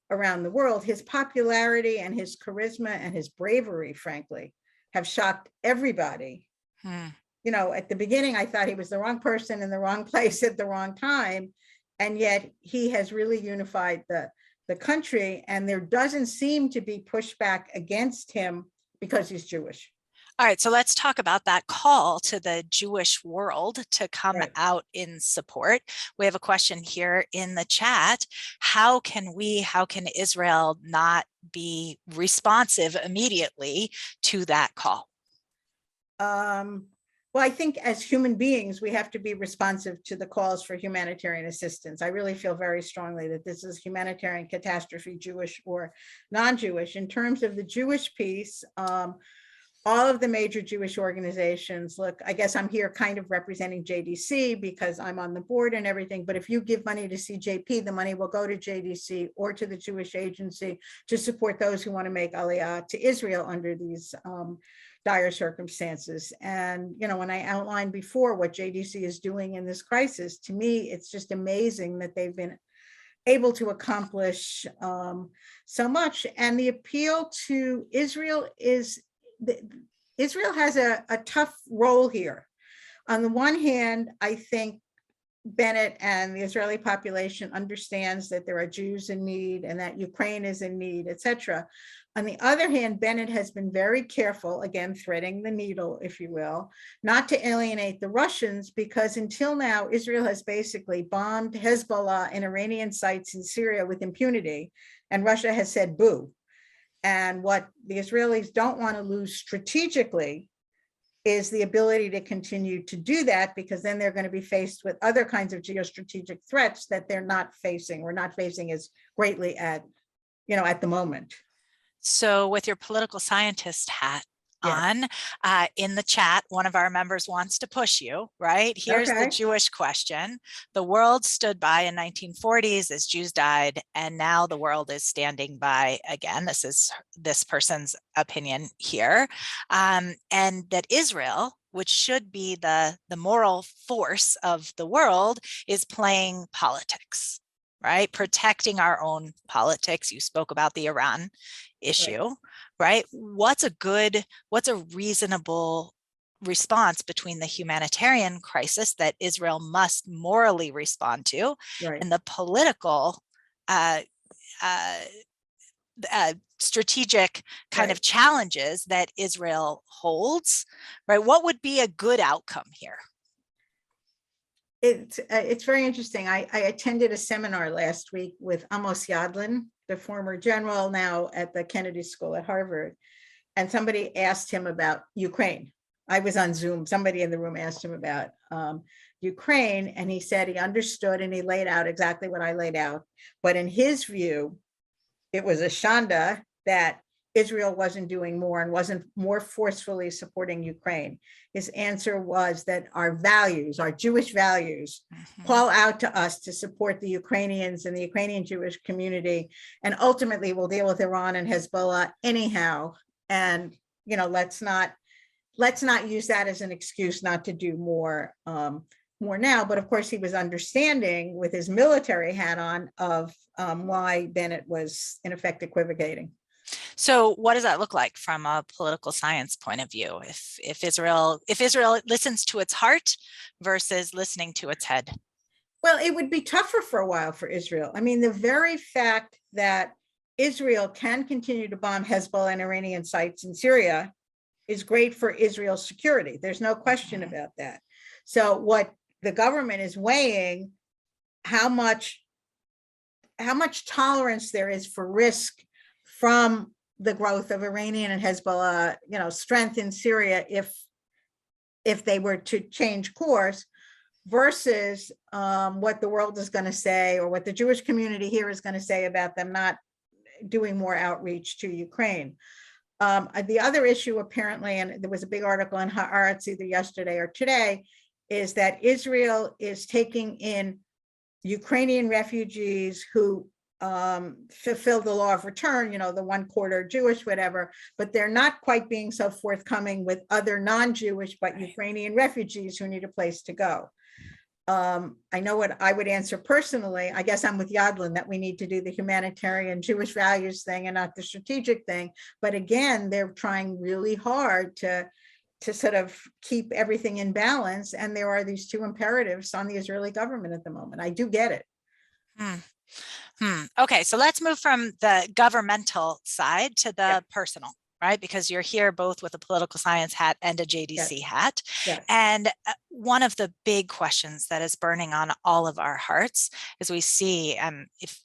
around the world. His popularity and his charisma and his bravery, frankly, have shocked everybody. At the beginning, I thought he was the wrong person in the wrong place at the wrong time. And yet he has really unified the country. And there doesn't seem to be pushback against him because he's Jewish. All right, so let's talk about that call to the Jewish world to come out in support. We have a question here in the chat. How can Israel not be responsive immediately to that call? Well, I think as human beings, we have to be responsive to the calls for humanitarian assistance. I really feel very strongly that this is humanitarian catastrophe, Jewish or non-Jewish. In terms of the Jewish piece, all of the major Jewish organizations, look, I guess I'm here kind of representing JDC because I'm on the board and everything, but if you give money to CJP, the money will go to JDC or to the Jewish Agency to support those who want to make Aliyah to Israel under these dire circumstances. And, you know, when I outlined before what JDC is doing in this crisis, to me, it's just amazing that they've been able to accomplish so much. And the appeal to Israel is, Israel has a tough role here. On the one hand, I think Bennett and the Israeli population understands that there are Jews in need and that Ukraine is in need, etc. On the other hand, Bennett has been very careful, again, threading the needle, if you will, not to alienate the Russians, because until now, Israel has basically bombed Hezbollah and Iranian sites in Syria with impunity, and Russia has said boo. And what the Israelis don't want to lose strategically is the ability to continue to do that, because then they're going to be faced with other kinds of geostrategic threats that they're not facing, or not facing as greatly at, you know, at the moment. So with your political scientist hat Yes. on, in the chat, one of our members wants to push you, right? Here's the Okay. Jewish question. The world stood by in 1940s as Jews died, and now the world is standing by again. This is this person's opinion here. And that Israel, which should be the moral force of the world, is playing politics, right? Protecting our own politics. You spoke about the Iran issue, right? What's a reasonable response between the humanitarian crisis that Israel must morally respond to, Right. and the political strategic kind Right. of challenges that Israel holds, right? What would be a good outcome here? It's very interesting. I attended a seminar last week with Amos Yadlin, the former general, now at the Kennedy School at Harvard. And somebody asked him about Ukraine. I was on Zoom. Somebody in the room asked him about Ukraine, and he said he understood, and he laid out exactly what I laid out. But in his view, it was a shanda that Israel wasn't doing more and wasn't more forcefully supporting Ukraine. His answer was that our values, our Jewish values, call out to us to support the Ukrainians and the Ukrainian Jewish community, and ultimately we'll deal with Iran and Hezbollah anyhow. And, you know, let's not use that as an excuse not to do more now. But of course, he was understanding with his military hat on of why Bennett was in effect equivocating. So what does that look like from a political science point of view? If Israel listens to its heart versus listening to its head? Well, it would be tougher for a while for Israel. I mean, the very fact that Israel can continue to bomb Hezbollah and Iranian sites in Syria is great for Israel's security. There's no question about that. So what the government is weighing, how much tolerance there is for risk from the growth of Iranian and Hezbollah, you know, strength in Syria if they were to change course, versus what the world is going to say, or what the Jewish community here is going to say about them not doing more outreach to Ukraine. The other issue, apparently, and there was a big article in Haaretz either yesterday or today, is that Israel is taking in Ukrainian refugees who fulfill the law of return, you know, the 1/4 Jewish, whatever, but they're not quite being so forthcoming with other non-Jewish but Ukrainian refugees who need a place to go. I know what I would answer personally. I guess I'm with Yadlin that we need to do the humanitarian Jewish values thing and not the strategic thing. But again, they're trying really hard to sort of keep everything in balance. And there are these two imperatives on the Israeli government at the moment. I do get it. Okay, so let's move from the governmental side to the personal, right? Because you're here both with a political science hat and a JDC hat. Yes. And one of the big questions that is burning on all of our hearts is we see, if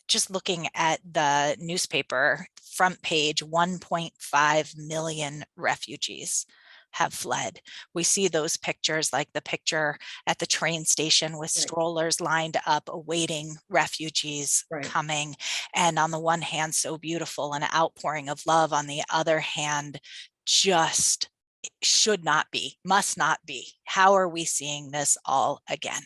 just looking at the newspaper front page, 1.5 million refugees, have fled. We see those pictures, like the picture at the train station with Right. strollers lined up awaiting refugees Right. coming. And on the one hand, so beautiful, an outpouring of love. On the other hand, just should not be, must not be. How are we seeing this all again?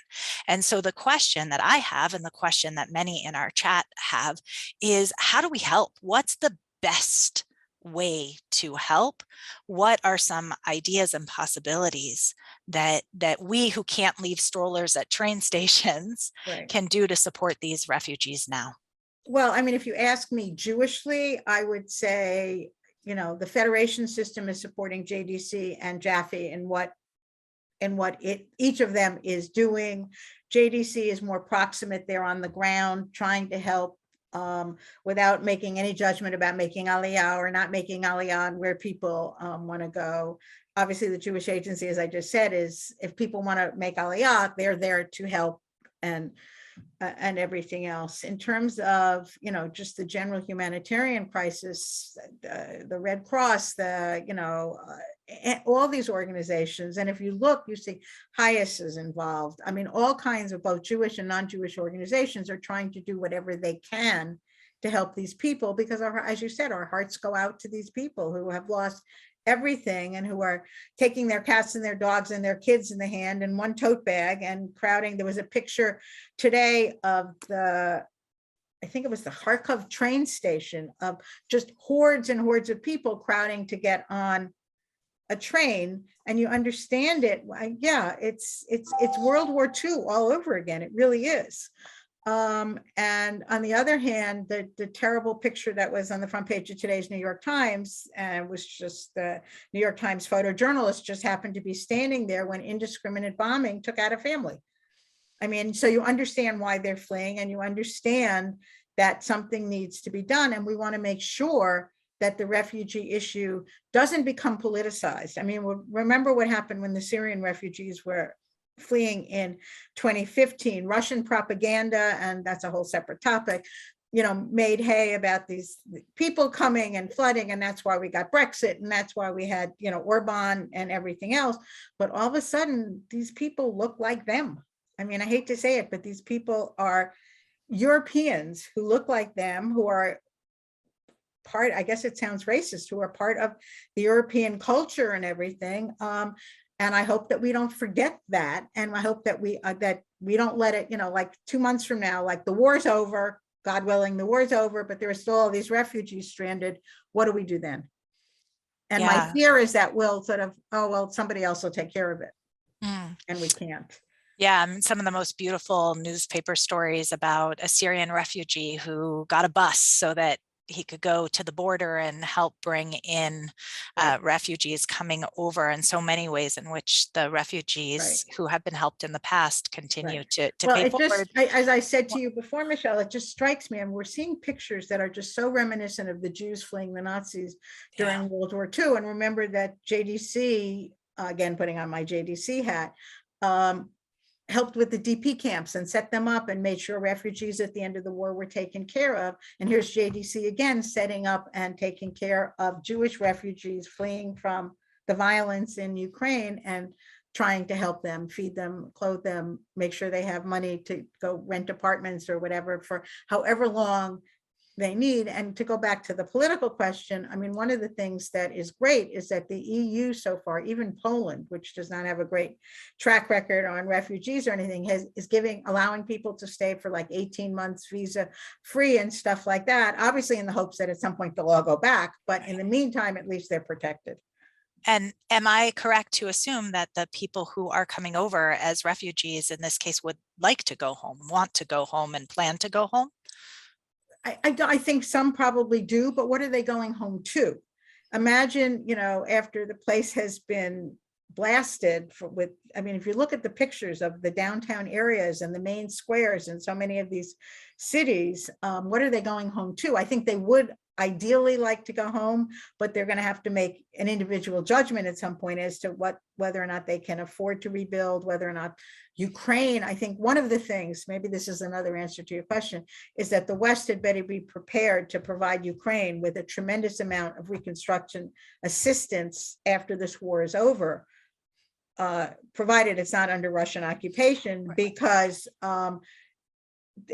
And so the question that I have, and the question that many in our chat have, is how do we help? What's the best way to help? What are some ideas and possibilities that we who can't leave strollers at train stations Right. can do to support these refugees now? Well, I mean, if you ask me Jewishly, I would say, the federation system is supporting JDC and Jaffe in what each of them is doing. JDC is more proximate. They're on the ground trying to help without making any judgment about making Aliyah or not making Aliyah and where people want to go. Obviously, the Jewish Agency, as I just said, is if people want to make Aliyah, they're there to help and everything else. In terms of, just the general humanitarian crisis, the Red Cross, all these organizations. And if you look, you see HIAS is involved. I mean, all kinds of both Jewish and non-Jewish organizations are trying to do whatever they can to help these people, because as you said, our hearts go out to these people who have lost everything and who are taking their cats and their dogs and their kids in the hand in one tote bag and crowding. There was a picture today of I think it was the Kharkov train station, of just hordes and hordes of people crowding to get on a train. And you understand it. Yeah, it's World War II all over again. It really is. And on the other hand, the terrible picture that was on the front page of today's New York Times, was just the New York Times photojournalist just happened to be standing there when indiscriminate bombing took out a family. I mean, so you understand why they're fleeing, and you understand that something needs to be done. And we want to make sure that the refugee issue doesn't become politicized. I mean, remember what happened when the Syrian refugees were fleeing in 2015. Russian propaganda, and that's a whole separate topic, made hay about these people coming and flooding, and that's why we got Brexit, and that's why we had, Orban and everything else. But all of a sudden, these people look like them. I mean, I hate to say it, but these people are Europeans who look like them, who are part, I guess it sounds racist, who are part of the European culture and everything. And I hope that we don't forget that. And I hope that we don't let it, like 2 months from now, like the war's over, God willing, the war's over, but there are still all these refugees stranded. What do we do then? And my fear is that we'll sort of, oh, well, somebody else will take care of it. And we can't. Yeah, some of the most beautiful newspaper stories about a Syrian refugee who got a bus so that he could go to the border and help bring in refugees coming over, and so many ways in which the refugees who have been helped in the past continue to pay forward. As I said to you before, Michelle, it just strikes me, and we're seeing pictures that are just so reminiscent of the Jews fleeing the Nazis during World War II. And remember that JDC, again, putting on my JDC hat, helped with the DP camps and set them up and made sure refugees at the end of the war were taken care of. And here's JDC again, setting up and taking care of Jewish refugees fleeing from the violence in Ukraine and trying to help them, feed them, clothe them, make sure they have money to go rent apartments or whatever for however long they need. And to go back to the political question, I mean, one of the things that is great is that the EU so far, even Poland, which does not have a great track record on refugees or anything, is allowing people to stay for like 18 months visa free and stuff like that, obviously in the hopes that at some point they'll all go back. But in the meantime, at least they're protected. And am I correct to assume that the people who are coming over as refugees in this case would like to go home, want to go home, and plan to go home? I think some probably do, but what are they going home to? Imagine, after the place has been blasted I mean, if you look at the pictures of the downtown areas and the main squares in so many of these cities, what are they going home to? I think they would ideally like to go home, but they're going to have to make an individual judgment at some point as to whether or not they can afford to rebuild, whether or not Ukraine. I think one of the things, maybe this is another answer to your question, is that the West had better be prepared to provide Ukraine with a tremendous amount of reconstruction assistance after this war is over, provided it's not under Russian occupation, because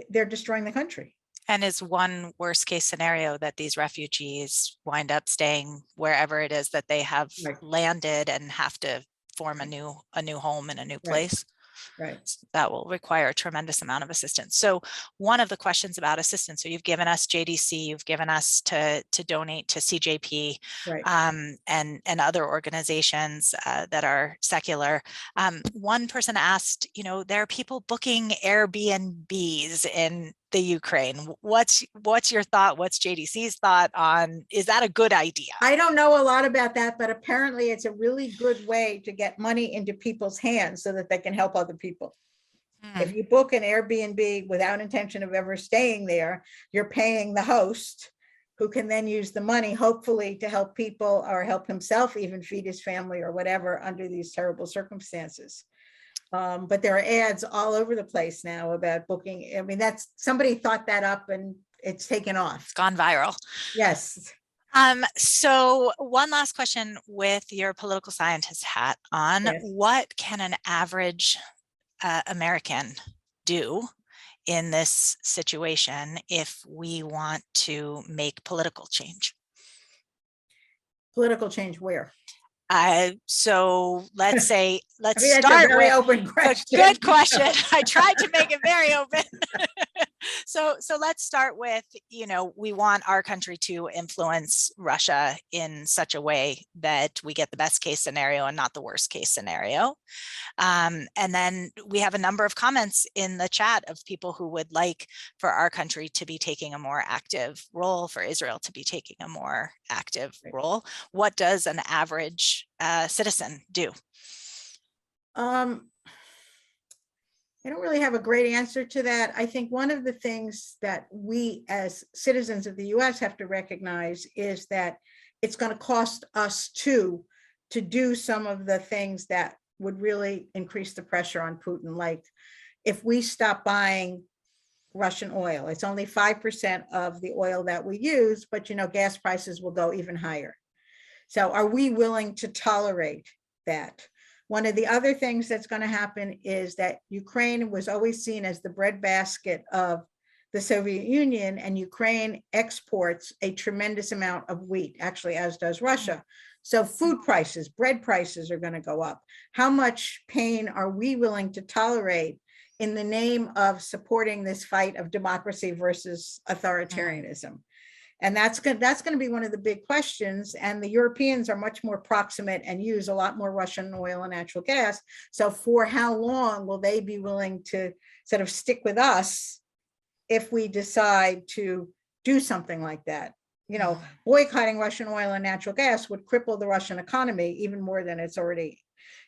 they're destroying the country. And is one worst case scenario that these refugees wind up staying wherever it is that they have landed and have to form a new home in a new place? Right. That will require a tremendous amount of assistance. So one of the questions about assistance, so you've given us JDC, you've given us to donate to CJP, Right. And other organizations that are secular. One person asked, there are people booking Airbnbs in the Ukraine. What's your thought? What's JDC's thought on, is that a good idea? I don't know a lot about that, but apparently it's a really good way to get money into people's hands so that they can help other people. If you book an Airbnb without intention of ever staying there, you're paying the host, who can then use the money, hopefully, to help people or help himself even feed his family or whatever under these terrible circumstances. But there are ads all over the place now about booking. I mean, somebody thought that up and it's taken off. It's gone viral. Yes. So one last question with your political scientist hat on. Yes. What can an average American do in this situation if we want to make political change? Political change where? So let's say, let's start that's a very with open question. Good question. I tried to make it very open. So let's start with, we want our country to influence Russia in such a way that we get the best case scenario and not the worst case scenario. And then we have a number of comments in the chat of people who would like for our country to be taking a more active role, for Israel to be taking a more active role. What does an average citizen do? I don't really have a great answer to that. I think one of the things that we as citizens of the US have to recognize is that it's going to cost us to do some of the things that would really increase the pressure on Putin. Like if we stop buying Russian oil, it's only 5% of the oil that we use, but gas prices will go even higher. So are we willing to tolerate that? One of the other things that's going to happen is that Ukraine was always seen as the breadbasket of the Soviet Union, and Ukraine exports a tremendous amount of wheat, actually, as does Russia. So food prices, bread prices are going to go up. How much pain are we willing to tolerate in the name of supporting this fight of democracy versus authoritarianism? And that's going to be one of the big questions. And the Europeans are much more proximate and use a lot more Russian oil and natural gas. So for how long will they be willing to sort of stick with us if we decide to do something like that? Boycotting Russian oil and natural gas would cripple the Russian economy even more than it's already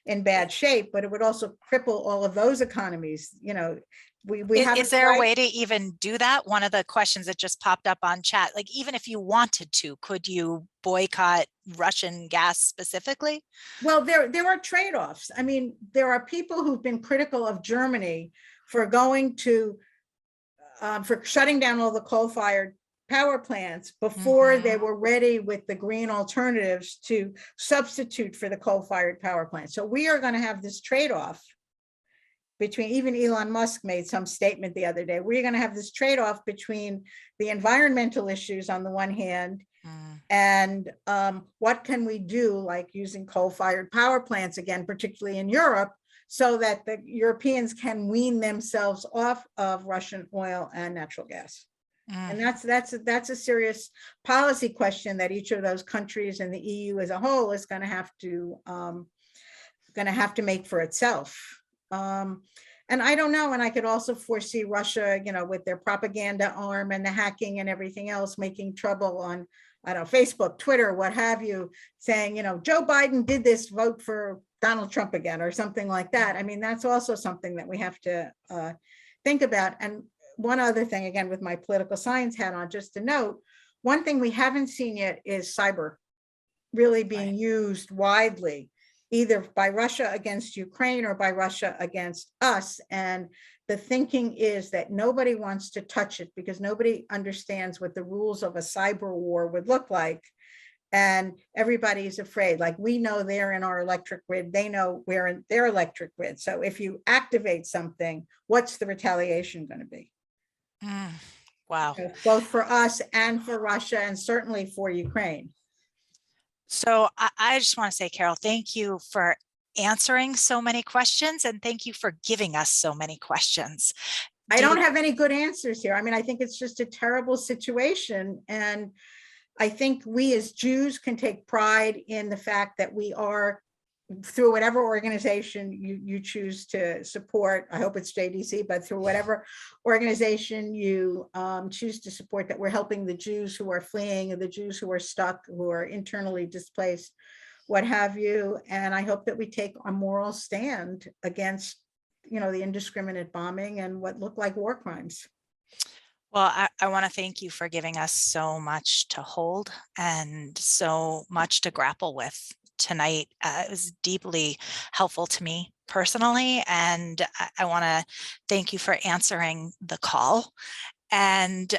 in bad shape, but it would also cripple all of those economies. Is there a way to even do that? One of the questions that just popped up on chat, like even if you wanted to, could you boycott Russian gas specifically? Well, there are trade-offs. I mean, there are people who've been critical of Germany for going to, for shutting down all the coal-fired power plants before they were ready with the green alternatives to substitute for the coal-fired power plants. So we are going to have this trade-off between, even Elon Musk made some statement the other day, we're going to have this trade-off between the environmental issues on the one hand and what can we do, like using coal-fired power plants again, particularly in Europe, so that the Europeans can wean themselves off of Russian oil and natural gas. And that's a serious policy question that each of those countries and the EU as a whole is going to have to make for itself. And I don't know. And I could also foresee Russia, with their propaganda arm and the hacking and everything else, making trouble on, I don't know, Facebook, Twitter, what have you, saying, Joe Biden did this, vote for Donald Trump again, or something like that. I mean, that's also something that we have to think about. And one other thing, again, with my political science hat on, just to note, one thing we haven't seen yet is cyber really being Right. used widely, either by Russia against Ukraine or by Russia against us. And the thinking is that nobody wants to touch it because nobody understands what the rules of a cyber war would look like. And everybody is afraid. Like, we know they're in our electric grid, they know we're in their electric grid. So if you activate something, what's the retaliation going to be? Wow. Both for us and for Russia, and certainly for Ukraine. So I just want to say, Carol, thank you for answering so many questions, and thank you for giving us so many questions. I don't have any good answers here. I mean, I think it's just a terrible situation. And I think we as Jews can take pride in the fact that we are, through whatever organization you choose to support, I hope it's JDC, but through whatever organization you choose to support, that we're helping the Jews who are fleeing, the Jews who are stuck, who are internally displaced, what have you. And I hope that we take a moral stand against, the indiscriminate bombing and what look like war crimes. Well, I want to thank you for giving us so much to hold and so much to grapple with tonight. It was deeply helpful to me personally, and I want to thank you for answering the call. And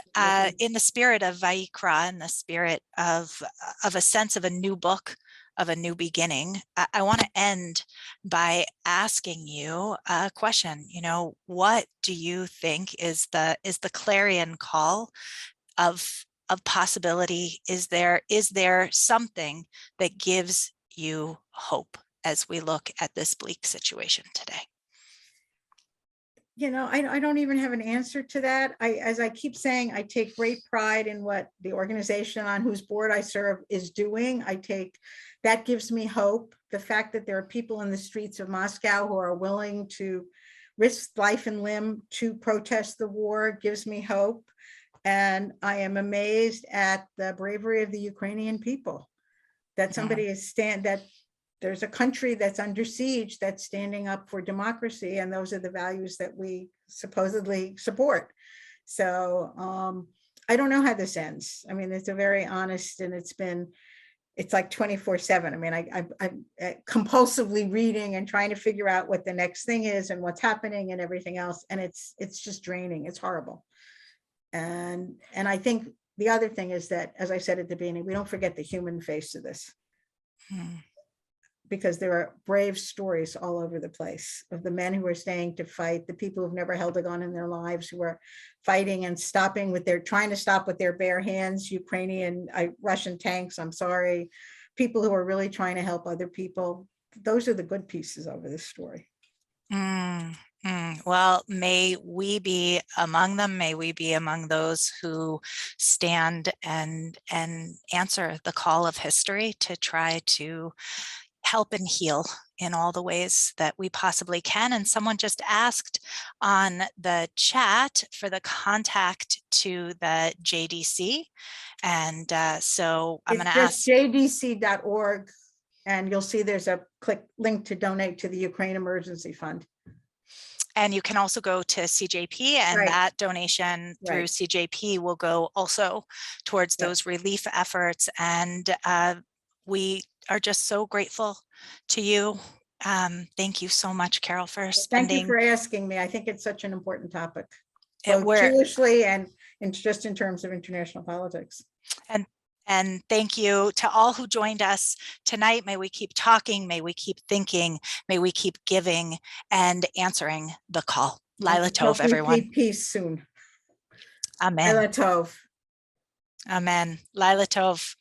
in the spirit of Vayikra, in the spirit of a sense of a new book, of a new beginning, I want to end by asking you a question. What do you think is the clarion call of possibility? Is there something that gives you hope as we look at this bleak situation today? I don't even have an answer to that. As I keep saying, I take great pride in what the organization on whose board I serve is doing. That gives me hope. The fact that there are people in the streets of Moscow who are willing to risk life and limb to protest the war gives me hope. And I am amazed at the bravery of the Ukrainian people, that somebody is that there's a country that's under siege that's standing up for democracy, and those are the values that we supposedly support. So I don't know how this ends. I mean, it's a very honest, and it's like 24/7. I mean, I'm compulsively reading and trying to figure out what the next thing is and what's happening and everything else, and it's just draining. It's horrible. And I think the other thing is that, as I said at the beginning, we don't forget the human face of this. Because there are brave stories all over the place of the men who are staying to fight, the people who've never held a gun in their lives, who are fighting and trying to stop with their bare hands, Russian tanks, I'm sorry, people who are really trying to help other people. Those are the good pieces over this story. Well, may we be among them. May we be among those who stand and answer the call of history to try to help and heal in all the ways that we possibly can. And someone just asked on the chat for the contact to the JDC. And so I'm going to ask. jdc.org, and you'll see there's a link to donate to the Ukraine Emergency Fund. And you can also go to CJP, and that donation through CJP will go also towards those relief efforts. And we are just so grateful to you. Thank you so much, Carol, for spending. Thank you for asking me. I think it's such an important topic, both Jewishly and just in terms of international politics. And thank you to all who joined us tonight. May we keep talking, may we keep thinking, may we keep giving and answering the call. Lila Tov, everyone. Peace soon. Amen. Lila Tov. Amen. Lila Tov.